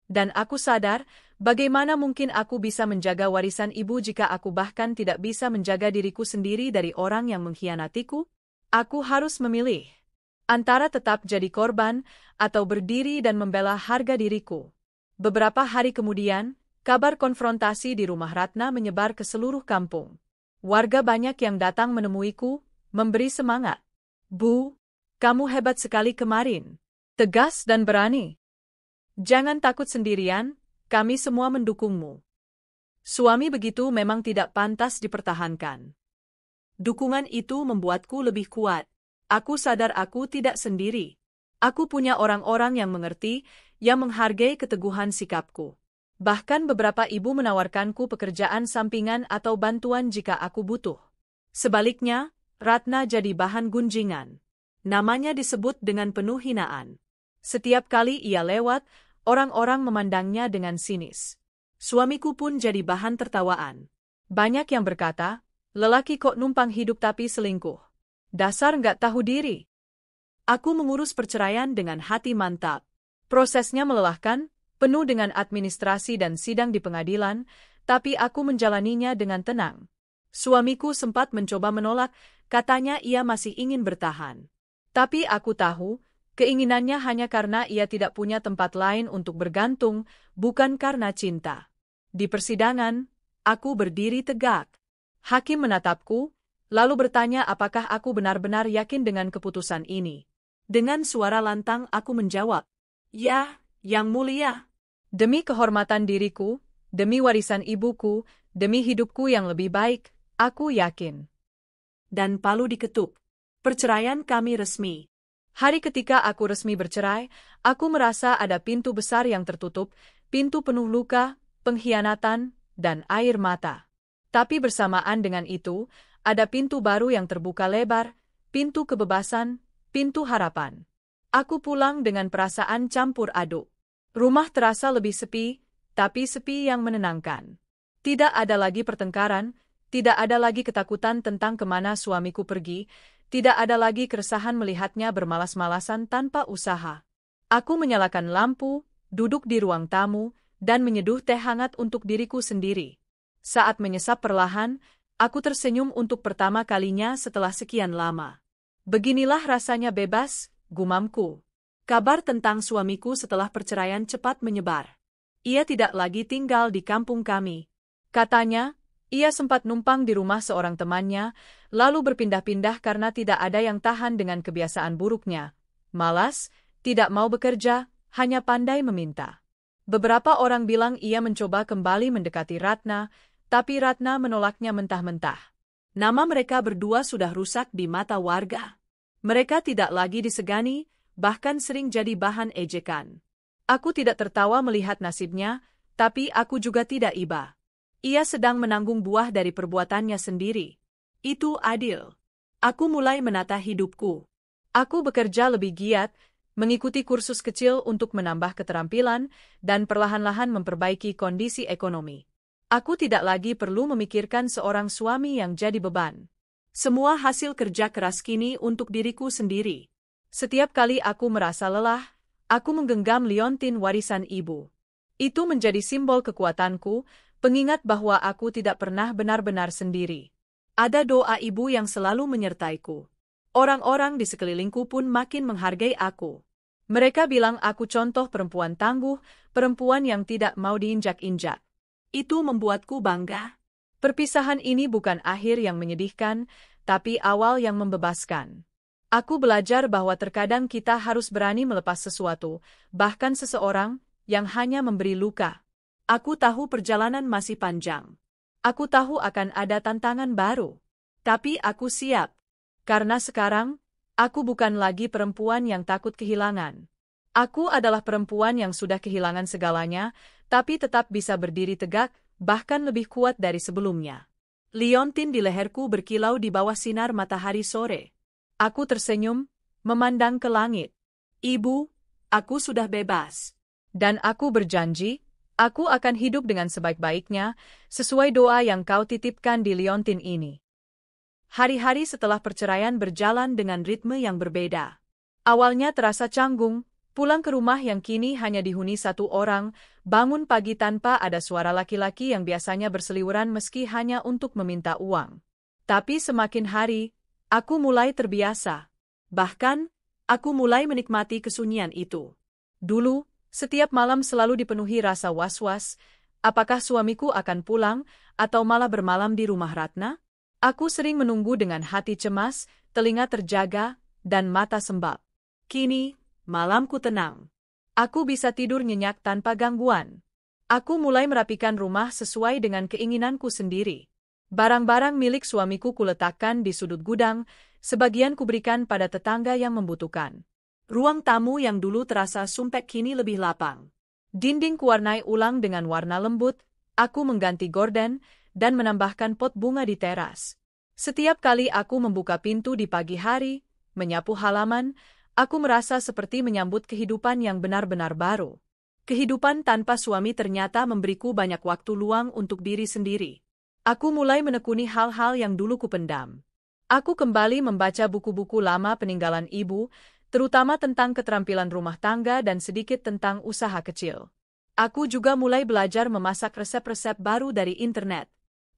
Dan aku sadar, bagaimana mungkin aku bisa menjaga warisan ibu jika aku bahkan tidak bisa menjaga diriku sendiri dari orang yang mengkhianatiku? Aku harus memilih antara tetap jadi korban atau berdiri dan membela harga diriku. Beberapa hari kemudian, kabar konfrontasi di rumah Ratna menyebar ke seluruh kampung. Warga banyak yang datang menemuiku, memberi semangat. Bu, kamu hebat sekali kemarin. Tegas dan berani. Jangan takut sendirian, kami semua mendukungmu. Suami begitu memang tidak pantas dipertahankan. Dukungan itu membuatku lebih kuat. Aku sadar aku tidak sendiri. Aku punya orang-orang yang mengerti, yang menghargai keteguhan sikapku. Bahkan beberapa ibu menawarkanku pekerjaan sampingan atau bantuan jika aku butuh. Sebaliknya, Ratna jadi bahan gunjingan. Namanya disebut dengan penuh hinaan. Setiap kali ia lewat, orang-orang memandangnya dengan sinis. Suamiku pun jadi bahan tertawaan. Banyak yang berkata, lelaki kok numpang hidup tapi selingkuh. Dasar nggak tahu diri. Aku mengurus perceraian dengan hati mantap. Prosesnya melelahkan, penuh dengan administrasi dan sidang di pengadilan, tapi aku menjalaninya dengan tenang. Suamiku sempat mencoba menolak, katanya ia masih ingin bertahan. Tapi aku tahu, keinginannya hanya karena ia tidak punya tempat lain untuk bergantung, bukan karena cinta. Di persidangan, aku berdiri tegak. Hakim menatapku, lalu bertanya apakah aku benar-benar yakin dengan keputusan ini. Dengan suara lantang aku menjawab, "Ya, Yang Mulia. Demi kehormatan diriku, demi warisan ibuku, demi hidupku yang lebih baik, aku yakin." Dan palu diketuk. Perceraian kami resmi. Hari ketika aku resmi bercerai, aku merasa ada pintu besar yang tertutup, pintu penuh luka, pengkhianatan, dan air mata. Tapi bersamaan dengan itu, ada pintu baru yang terbuka lebar, pintu kebebasan, pintu harapan. Aku pulang dengan perasaan campur aduk. Rumah terasa lebih sepi, tapi sepi yang menenangkan. Tidak ada lagi pertengkaran, tidak ada lagi ketakutan tentang kemana suamiku pergi, tidak ada lagi keresahan melihatnya bermalas-malasan tanpa usaha. Aku menyalakan lampu, duduk di ruang tamu, dan menyeduh teh hangat untuk diriku sendiri. Saat menyesap perlahan, aku tersenyum untuk pertama kalinya setelah sekian lama. Beginilah rasanya bebas, gumamku. Kabar tentang suamiku setelah perceraian cepat menyebar. Ia tidak lagi tinggal di kampung kami. Katanya, ia sempat numpang di rumah seorang temannya, lalu berpindah-pindah karena tidak ada yang tahan dengan kebiasaan buruknya. Malas, tidak mau bekerja, hanya pandai meminta. Beberapa orang bilang ia mencoba kembali mendekati Ratna, tapi Ratna menolaknya mentah-mentah. Nama mereka berdua sudah rusak di mata warga. Mereka tidak lagi disegani, bahkan sering jadi bahan ejekan. Aku tidak tertawa melihat nasibnya, tapi aku juga tidak iba. Ia sedang menanggung buah dari perbuatannya sendiri. Itu adil. Aku mulai menata hidupku. Aku bekerja lebih giat, mengikuti kursus kecil untuk menambah keterampilan, dan perlahan-lahan memperbaiki kondisi ekonomi. Aku tidak lagi perlu memikirkan seorang suami yang jadi beban. Semua hasil kerja keras kini untuk diriku sendiri. Setiap kali aku merasa lelah, aku menggenggam liontin warisan ibu. Itu menjadi simbol kekuatanku, pengingat bahwa aku tidak pernah benar-benar sendiri. Ada doa ibu yang selalu menyertaiku. Orang-orang di sekelilingku pun makin menghargai aku. Mereka bilang aku contoh perempuan tangguh, perempuan yang tidak mau diinjak-injak. Itu membuatku bangga. Perpisahan ini bukan akhir yang menyedihkan, tapi awal yang membebaskan. Aku belajar bahwa terkadang kita harus berani melepas sesuatu, bahkan seseorang, yang hanya memberi luka. Aku tahu perjalanan masih panjang. Aku tahu akan ada tantangan baru. Tapi aku siap. Karena sekarang, aku bukan lagi perempuan yang takut kehilangan. Aku adalah perempuan yang sudah kehilangan segalanya, tapi tetap bisa berdiri tegak, bahkan lebih kuat dari sebelumnya. Liontin di leherku berkilau di bawah sinar matahari sore. Aku tersenyum, memandang ke langit. Ibu, aku sudah bebas. Dan aku berjanji, aku akan hidup dengan sebaik-baiknya, sesuai doa yang kau titipkan di liontin ini. Hari-hari setelah perceraian berjalan dengan ritme yang berbeda. Awalnya terasa canggung, pulang ke rumah yang kini hanya dihuni satu orang, bangun pagi tanpa ada suara laki-laki yang biasanya berseliweran meski hanya untuk meminta uang. Tapi semakin hari, aku mulai terbiasa. Bahkan, aku mulai menikmati kesunyian itu. Dulu, setiap malam selalu dipenuhi rasa was-was, apakah suamiku akan pulang, atau malah bermalam di rumah Ratna? Aku sering menunggu dengan hati cemas, telinga terjaga, dan mata sembab. Kini, malamku tenang. Aku bisa tidur nyenyak tanpa gangguan. Aku mulai merapikan rumah sesuai dengan keinginanku sendiri. Barang-barang milik suamiku kuletakkan di sudut gudang, sebagian kuberikan pada tetangga yang membutuhkan. Ruang tamu yang dulu terasa sumpek kini lebih lapang. Dinding kuwarnai ulang dengan warna lembut, aku mengganti gorden, dan menambahkan pot bunga di teras. Setiap kali aku membuka pintu di pagi hari, menyapu halaman, aku merasa seperti menyambut kehidupan yang benar-benar baru. Kehidupan tanpa suami ternyata memberiku banyak waktu luang untuk diri sendiri. Aku mulai menekuni hal-hal yang dulu kupendam. Aku kembali membaca buku-buku lama peninggalan ibu, terutama tentang keterampilan rumah tangga dan sedikit tentang usaha kecil. Aku juga mulai belajar memasak resep-resep baru dari internet.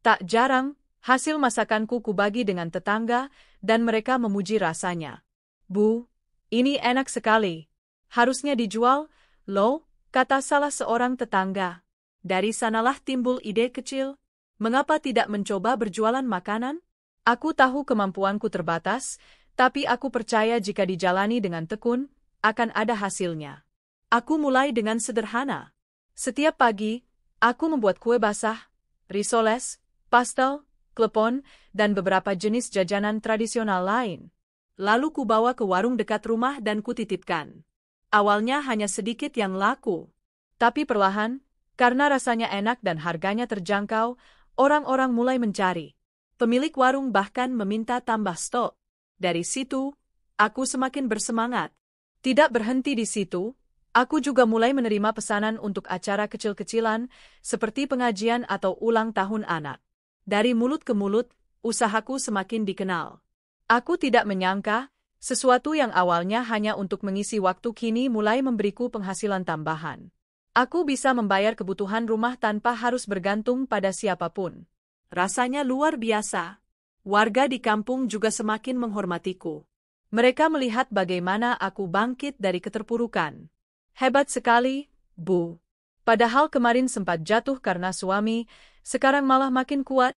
Tak jarang, hasil masakanku kubagi dengan tetangga, dan mereka memuji rasanya. "Bu, ini enak sekali. Harusnya dijual, loh," kata salah seorang tetangga. Dari sanalah timbul ide kecil. Mengapa tidak mencoba berjualan makanan? Aku tahu kemampuanku terbatas, tapi aku percaya jika dijalani dengan tekun, akan ada hasilnya. Aku mulai dengan sederhana. Setiap pagi, aku membuat kue basah, risoles, pastel, klepon, dan beberapa jenis jajanan tradisional lain. Lalu kubawa ke warung dekat rumah dan kutitipkan. Awalnya hanya sedikit yang laku. Tapi perlahan, karena rasanya enak dan harganya terjangkau, orang-orang mulai mencari. Pemilik warung bahkan meminta tambah stok. Dari situ, aku semakin bersemangat. Tidak berhenti di situ, aku juga mulai menerima pesanan untuk acara kecil-kecilan, seperti pengajian atau ulang tahun anak. Dari mulut ke mulut, usahaku semakin dikenal. Aku tidak menyangka, sesuatu yang awalnya hanya untuk mengisi waktu kini mulai memberiku penghasilan tambahan. Aku bisa membayar kebutuhan rumah tanpa harus bergantung pada siapapun. Rasanya luar biasa. Warga di kampung juga semakin menghormatiku. Mereka melihat bagaimana aku bangkit dari keterpurukan. "Hebat sekali, Bu. Padahal kemarin sempat jatuh karena suami, sekarang malah makin kuat.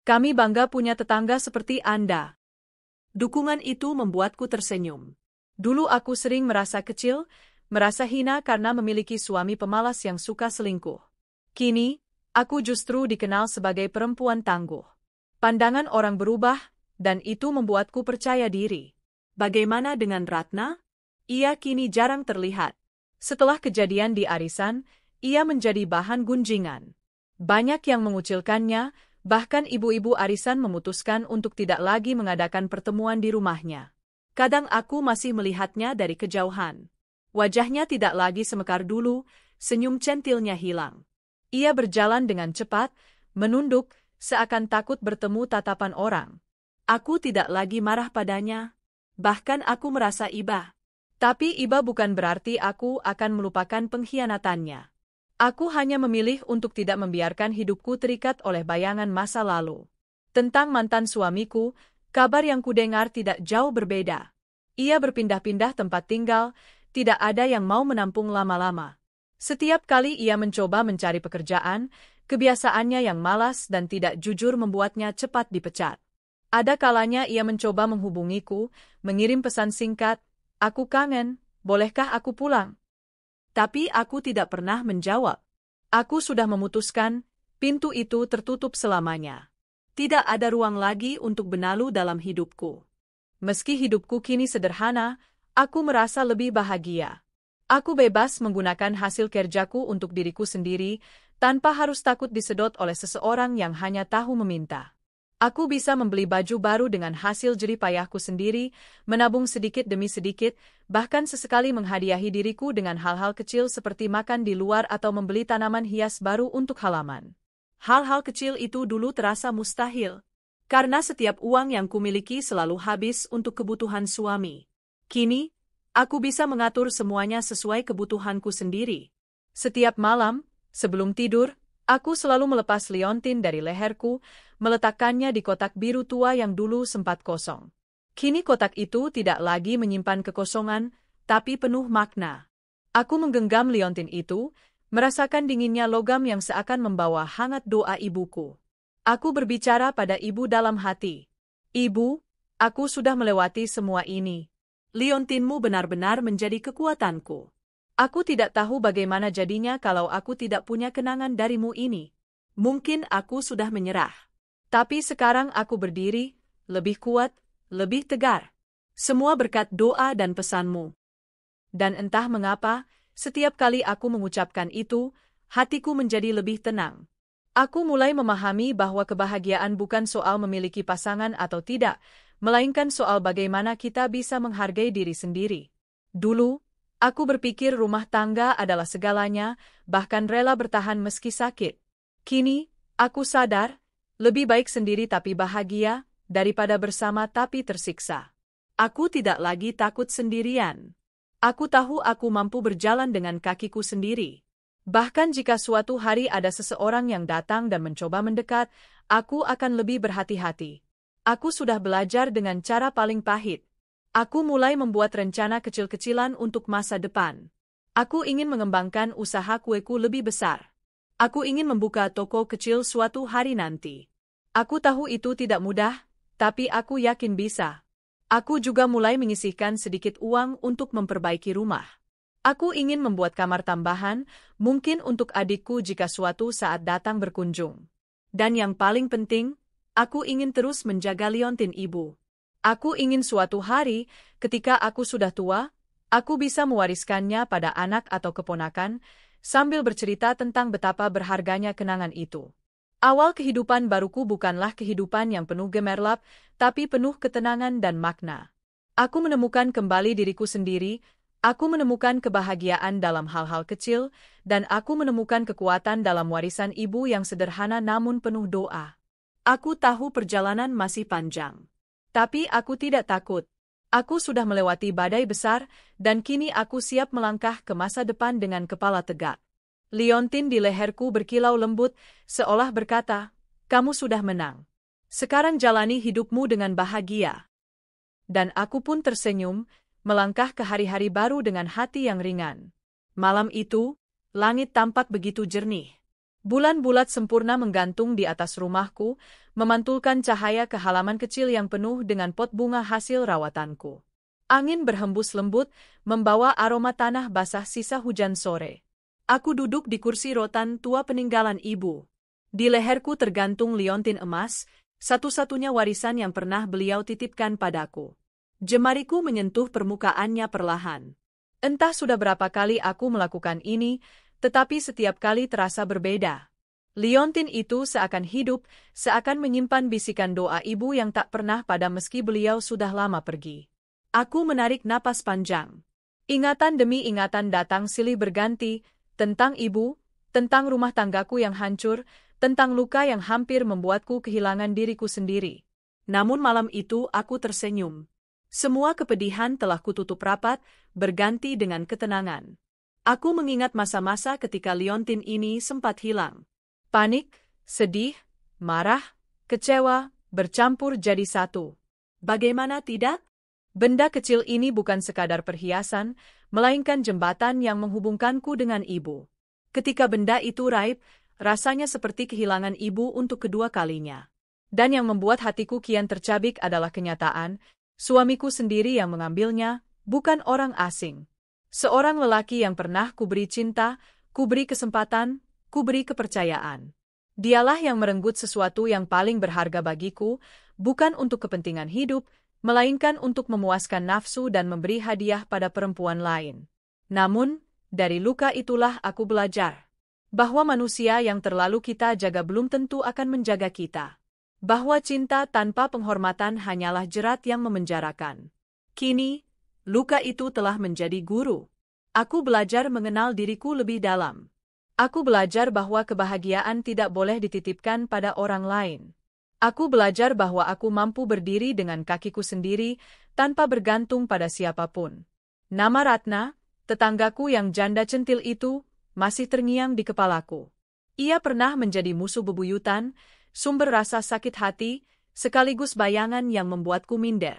Kami bangga punya tetangga seperti Anda." Dukungan itu membuatku tersenyum. Dulu aku sering merasa kecil, merasa hina karena memiliki suami pemalas yang suka selingkuh. Kini, aku justru dikenal sebagai perempuan tangguh. Pandangan orang berubah, dan itu membuatku percaya diri. Bagaimana dengan Ratna? Ia kini jarang terlihat. Setelah kejadian di arisan, ia menjadi bahan gunjingan. Banyak yang mengucilkannya, bahkan ibu-ibu arisan memutuskan untuk tidak lagi mengadakan pertemuan di rumahnya. Kadang aku masih melihatnya dari kejauhan. Wajahnya tidak lagi semekar dulu, senyum centilnya hilang. Ia berjalan dengan cepat, menunduk, seakan takut bertemu tatapan orang. Aku tidak lagi marah padanya. Bahkan aku merasa iba. Tapi iba bukan berarti aku akan melupakan pengkhianatannya. Aku hanya memilih untuk tidak membiarkan hidupku terikat oleh bayangan masa lalu. Tentang mantan suamiku, kabar yang kudengar tidak jauh berbeda. Ia berpindah-pindah tempat tinggal, tidak ada yang mau menampung lama-lama. Setiap kali ia mencoba mencari pekerjaan, kebiasaannya yang malas dan tidak jujur membuatnya cepat dipecat. Ada kalanya ia mencoba menghubungiku, mengirim pesan singkat, "Aku kangen, bolehkah aku pulang?" Tapi aku tidak pernah menjawab. Aku sudah memutuskan, pintu itu tertutup selamanya. Tidak ada ruang lagi untuk benalu dalam hidupku. Meski hidupku kini sederhana, aku merasa lebih bahagia. Aku bebas menggunakan hasil kerjaku untuk diriku sendiri, tanpa harus takut disedot oleh seseorang yang hanya tahu meminta. Aku bisa membeli baju baru dengan hasil jerih payahku sendiri, menabung sedikit demi sedikit, bahkan sesekali menghadiahi diriku dengan hal-hal kecil seperti makan di luar atau membeli tanaman hias baru untuk halaman. Hal-hal kecil itu dulu terasa mustahil, karena setiap uang yang kumiliki selalu habis untuk kebutuhan suami. Kini, aku bisa mengatur semuanya sesuai kebutuhanku sendiri. Setiap malam, sebelum tidur, aku selalu melepas liontin dari leherku, meletakkannya di kotak biru tua yang dulu sempat kosong. Kini kotak itu tidak lagi menyimpan kekosongan, tapi penuh makna. Aku menggenggam liontin itu, merasakan dinginnya logam yang seakan membawa hangat doa ibuku. Aku berbicara pada ibu dalam hati. "Ibu, aku sudah melewati semua ini. Liontinmu benar-benar menjadi kekuatanku. Aku tidak tahu bagaimana jadinya kalau aku tidak punya kenangan darimu ini. Mungkin aku sudah menyerah. Tapi sekarang aku berdiri, lebih kuat, lebih tegar. Semua berkat doa dan pesanmu." Dan entah mengapa, setiap kali aku mengucapkan itu, hatiku menjadi lebih tenang. Aku mulai memahami bahwa kebahagiaan bukan soal memiliki pasangan atau tidak, melainkan soal bagaimana kita bisa menghargai diri sendiri. Dulu, aku berpikir rumah tangga adalah segalanya, bahkan rela bertahan meski sakit. Kini, aku sadar, lebih baik sendiri tapi bahagia, daripada bersama tapi tersiksa. Aku tidak lagi takut sendirian. Aku tahu aku mampu berjalan dengan kakiku sendiri. Bahkan jika suatu hari ada seseorang yang datang dan mencoba mendekat, aku akan lebih berhati-hati. Aku sudah belajar dengan cara paling pahit. Aku mulai membuat rencana kecil-kecilan untuk masa depan. Aku ingin mengembangkan usaha kueku lebih besar. Aku ingin membuka toko kecil suatu hari nanti. Aku tahu itu tidak mudah, tapi aku yakin bisa. Aku juga mulai menyisihkan sedikit uang untuk memperbaiki rumah. Aku ingin membuat kamar tambahan, mungkin untuk adikku jika suatu saat datang berkunjung. Dan yang paling penting, aku ingin terus menjaga liontin ibu. Aku ingin suatu hari, ketika aku sudah tua, aku bisa mewariskannya pada anak atau keponakan, sambil bercerita tentang betapa berharganya kenangan itu. Awal kehidupan baruku bukanlah kehidupan yang penuh gemerlap, tapi penuh ketenangan dan makna. Aku menemukan kembali diriku sendiri, aku menemukan kebahagiaan dalam hal-hal kecil, dan aku menemukan kekuatan dalam warisan ibu yang sederhana namun penuh doa. Aku tahu perjalanan masih panjang. Tapi aku tidak takut. Aku sudah melewati badai besar, dan kini aku siap melangkah ke masa depan dengan kepala tegak. Liontin di leherku berkilau lembut, seolah berkata, "Kamu sudah menang. Sekarang jalani hidupmu dengan bahagia." Dan aku pun tersenyum, melangkah ke hari-hari baru dengan hati yang ringan. Malam itu, langit tampak begitu jernih. Bulan bulat sempurna menggantung di atas rumahku, memantulkan cahaya ke halaman kecil yang penuh dengan pot bunga hasil rawatanku. Angin berhembus lembut, membawa aroma tanah basah sisa hujan sore. Aku duduk di kursi rotan tua peninggalan ibu. Di leherku tergantung liontin emas, satu-satunya warisan yang pernah beliau titipkan padaku. Jemariku menyentuh permukaannya perlahan. Entah sudah berapa kali aku melakukan ini, tetapi setiap kali terasa berbeda. Liontin itu seakan hidup, seakan menyimpan bisikan doa ibu yang tak pernah padam meski beliau sudah lama pergi. Aku menarik napas panjang. Ingatan demi ingatan datang silih berganti, tentang ibu, tentang rumah tanggaku yang hancur, tentang luka yang hampir membuatku kehilangan diriku sendiri. Namun malam itu aku tersenyum. Semua kepedihan telah kututup rapat, berganti dengan ketenangan. Aku mengingat masa-masa ketika liontin ini sempat hilang. Panik, sedih, marah, kecewa, bercampur jadi satu. Bagaimana tidak? Benda kecil ini bukan sekadar perhiasan, melainkan jembatan yang menghubungkanku dengan ibu. Ketika benda itu raib, rasanya seperti kehilangan ibu untuk kedua kalinya. Dan yang membuat hatiku kian tercabik adalah kenyataan, suamiku sendiri yang mengambilnya, bukan orang asing. Seorang lelaki yang pernah kuberi cinta, kuberi kesempatan, kuberi kepercayaan. Dialah yang merenggut sesuatu yang paling berharga bagiku, bukan untuk kepentingan hidup, melainkan untuk memuaskan nafsu dan memberi hadiah pada perempuan lain. Namun, dari luka itulah aku belajar bahwa manusia yang terlalu kita jaga belum tentu akan menjaga kita. Bahwa cinta tanpa penghormatan hanyalah jerat yang memenjarakan. Kini, luka itu telah menjadi guru. Aku belajar mengenal diriku lebih dalam. Aku belajar bahwa kebahagiaan tidak boleh dititipkan pada orang lain. Aku belajar bahwa aku mampu berdiri dengan kakiku sendiri tanpa bergantung pada siapapun. Nama Ratna, tetanggaku yang janda centil itu, masih terngiang di kepalaku. Ia pernah menjadi musuh bebuyutan, sumber rasa sakit hati, sekaligus bayangan yang membuatku minder.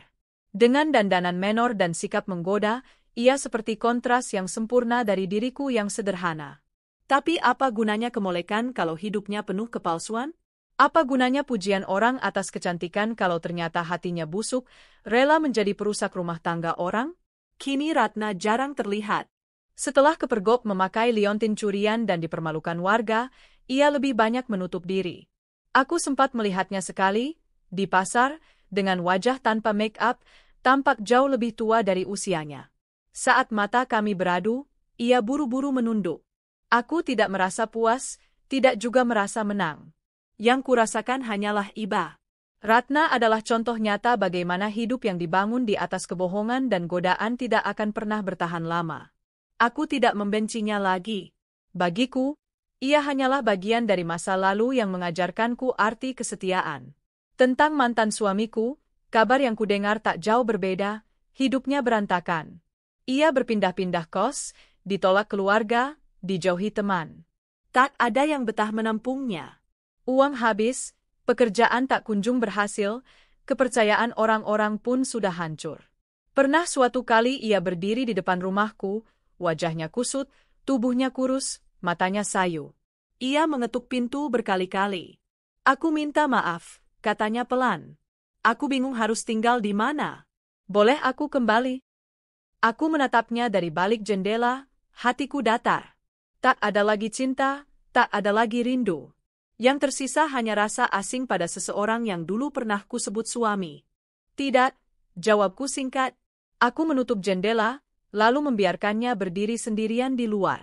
Dengan dandanan menor dan sikap menggoda, ia seperti kontras yang sempurna dari diriku yang sederhana. Tapi apa gunanya kemolekan kalau hidupnya penuh kepalsuan? Apa gunanya pujian orang atas kecantikan kalau ternyata hatinya busuk, rela menjadi perusak rumah tangga orang? Kini Ratna jarang terlihat. Setelah kepergok memakai liontin curian dan dipermalukan warga, ia lebih banyak menutup diri. Aku sempat melihatnya sekali, di pasar, dengan wajah tanpa make-up, tampak jauh lebih tua dari usianya. Saat mata kami beradu, ia buru-buru menunduk. Aku tidak merasa puas, tidak juga merasa menang. Yang kurasakan hanyalah iba. Ratna adalah contoh nyata bagaimana hidup yang dibangun di atas kebohongan dan godaan tidak akan pernah bertahan lama. Aku tidak membencinya lagi. Bagiku, ia hanyalah bagian dari masa lalu yang mengajarkanku arti kesetiaan. Tentang mantan suamiku, kabar yang kudengar tak jauh berbeda, hidupnya berantakan. Ia berpindah-pindah kos, ditolak keluarga, dijauhi teman. Tak ada yang betah menampungnya. Uang habis, pekerjaan tak kunjung berhasil, kepercayaan orang-orang pun sudah hancur. Pernah suatu kali ia berdiri di depan rumahku, wajahnya kusut, tubuhnya kurus, matanya sayu. Ia mengetuk pintu berkali-kali. Aku minta maaf, katanya pelan. Aku bingung harus tinggal di mana. Boleh aku kembali? Aku menatapnya dari balik jendela, hatiku datar. Tak ada lagi cinta, tak ada lagi rindu. Yang tersisa hanya rasa asing pada seseorang yang dulu pernah kusebut suami. Tidak, jawabku singkat. Aku menutup jendela, lalu membiarkannya berdiri sendirian di luar.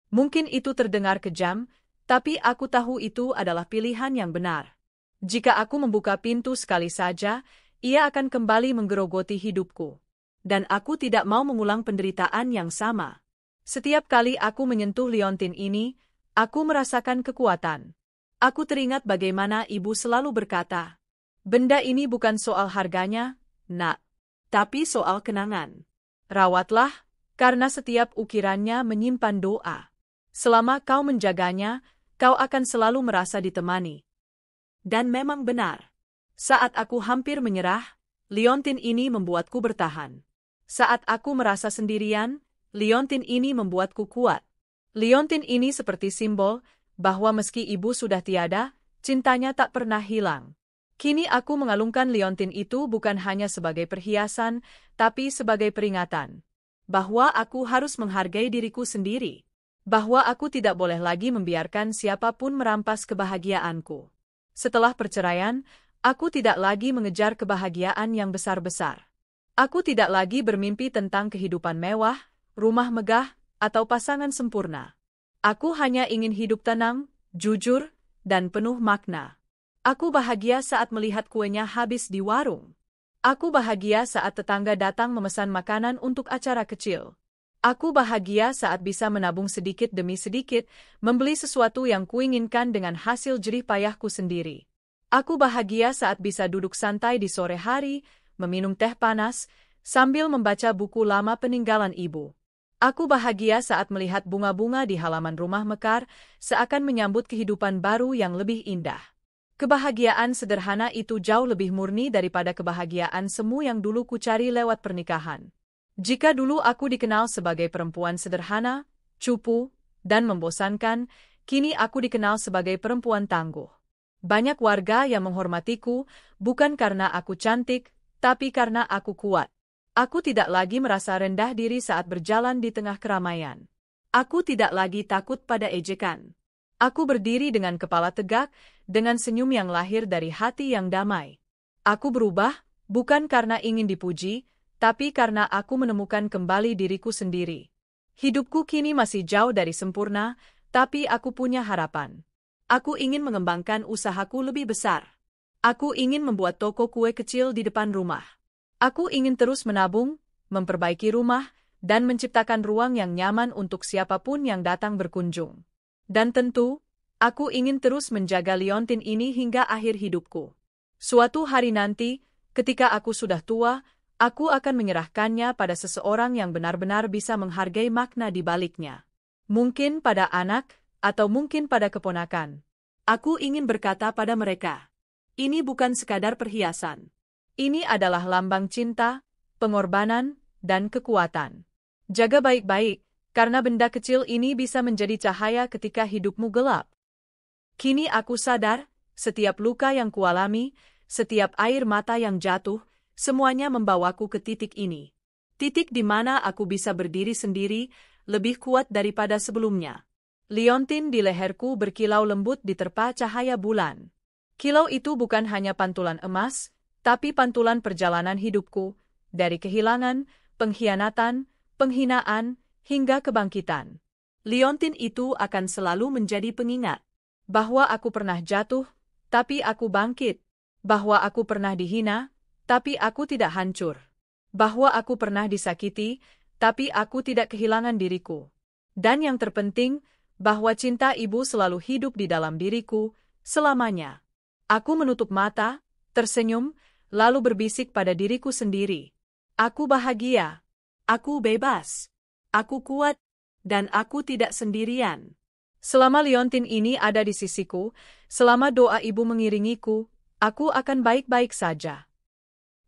Mungkin itu terdengar kejam, tapi aku tahu itu adalah pilihan yang benar. Jika aku membuka pintu sekali saja, ia akan kembali menggerogoti hidupku. Dan aku tidak mau mengulang penderitaan yang sama. Setiap kali aku menyentuh liontin ini, aku merasakan kekuatan. Aku teringat bagaimana ibu selalu berkata, benda ini bukan soal harganya, nak, tapi soal kenangan. Rawatlah, karena setiap ukirannya menyimpan doa. Selama kau menjaganya, kau akan selalu merasa ditemani. Dan memang benar. Saat aku hampir menyerah, liontin ini membuatku bertahan. Saat aku merasa sendirian, liontin ini membuatku kuat. Liontin ini seperti simbol bahwa meski ibu sudah tiada, cintanya tak pernah hilang. Kini aku mengalungkan liontin itu bukan hanya sebagai perhiasan, tapi sebagai peringatan. Bahwa aku harus menghargai diriku sendiri. Bahwa aku tidak boleh lagi membiarkan siapapun merampas kebahagiaanku. Setelah perceraian, aku tidak lagi mengejar kebahagiaan yang besar-besar. Aku tidak lagi bermimpi tentang kehidupan mewah, rumah megah, atau pasangan sempurna. Aku hanya ingin hidup tenang, jujur, dan penuh makna. Aku bahagia saat melihat kuenya habis di warung. Aku bahagia saat tetangga datang memesan makanan untuk acara kecil. Aku bahagia saat bisa menabung sedikit demi sedikit, membeli sesuatu yang kuinginkan dengan hasil jerih payahku sendiri. Aku bahagia saat bisa duduk santai di sore hari, meminum teh panas, sambil membaca buku lama peninggalan ibu. Aku bahagia saat melihat bunga-bunga di halaman rumah mekar, seakan menyambut kehidupan baru yang lebih indah. Kebahagiaan sederhana itu jauh lebih murni daripada kebahagiaan semu yang dulu kucari lewat pernikahan. Jika dulu aku dikenal sebagai perempuan sederhana, cupu, dan membosankan, kini aku dikenal sebagai perempuan tangguh. Banyak warga yang menghormatiku, bukan karena aku cantik, tapi karena aku kuat. Aku tidak lagi merasa rendah diri saat berjalan di tengah keramaian. Aku tidak lagi takut pada ejekan. Aku berdiri dengan kepala tegak, dengan senyum yang lahir dari hati yang damai. Aku berubah, bukan karena ingin dipuji, tapi karena aku menemukan kembali diriku sendiri. Hidupku kini masih jauh dari sempurna, tapi aku punya harapan. Aku ingin mengembangkan usahaku lebih besar. Aku ingin membuat toko kue kecil di depan rumah. Aku ingin terus menabung, memperbaiki rumah, dan menciptakan ruang yang nyaman untuk siapapun yang datang berkunjung. Dan tentu, aku ingin terus menjaga liontin ini hingga akhir hidupku. Suatu hari nanti, ketika aku sudah tua, aku akan menyerahkannya pada seseorang yang benar-benar bisa menghargai makna di baliknya. Mungkin pada anak, atau mungkin pada keponakan. Aku ingin berkata pada mereka, ini bukan sekadar perhiasan. Ini adalah lambang cinta, pengorbanan, dan kekuatan. Jaga baik-baik, karena benda kecil ini bisa menjadi cahaya ketika hidupmu gelap. Kini aku sadar, setiap luka yang kualami, setiap air mata yang jatuh, semuanya membawaku ke titik ini. Titik di mana aku bisa berdiri sendiri, lebih kuat daripada sebelumnya. Liontin di leherku berkilau lembut diterpa cahaya bulan. Kilau itu bukan hanya pantulan emas, tapi pantulan perjalanan hidupku, dari kehilangan, pengkhianatan, penghinaan, hingga kebangkitan. Liontin itu akan selalu menjadi pengingat bahwa aku pernah jatuh, tapi aku bangkit, bahwa aku pernah dihina, tapi aku tidak hancur, bahwa aku pernah disakiti, tapi aku tidak kehilangan diriku. Dan yang terpenting, bahwa cinta ibu selalu hidup di dalam diriku, selamanya. Aku menutup mata, tersenyum, lalu berbisik pada diriku sendiri. Aku bahagia. Aku bebas. Aku kuat, dan aku tidak sendirian. Selama liontin ini ada di sisiku, selama doa ibu mengiringiku, aku akan baik-baik saja.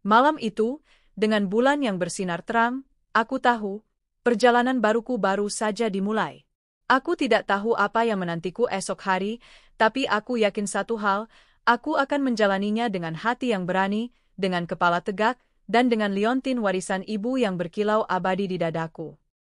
Malam itu, dengan bulan yang bersinar terang, aku tahu, perjalanan baruku baru saja dimulai. Aku tidak tahu apa yang menantiku esok hari, tapi aku yakin satu hal, aku akan menjalaninya dengan hati yang berani, dengan kepala tegak, dan dengan liontin warisan ibu yang berkilau abadi di dadaku.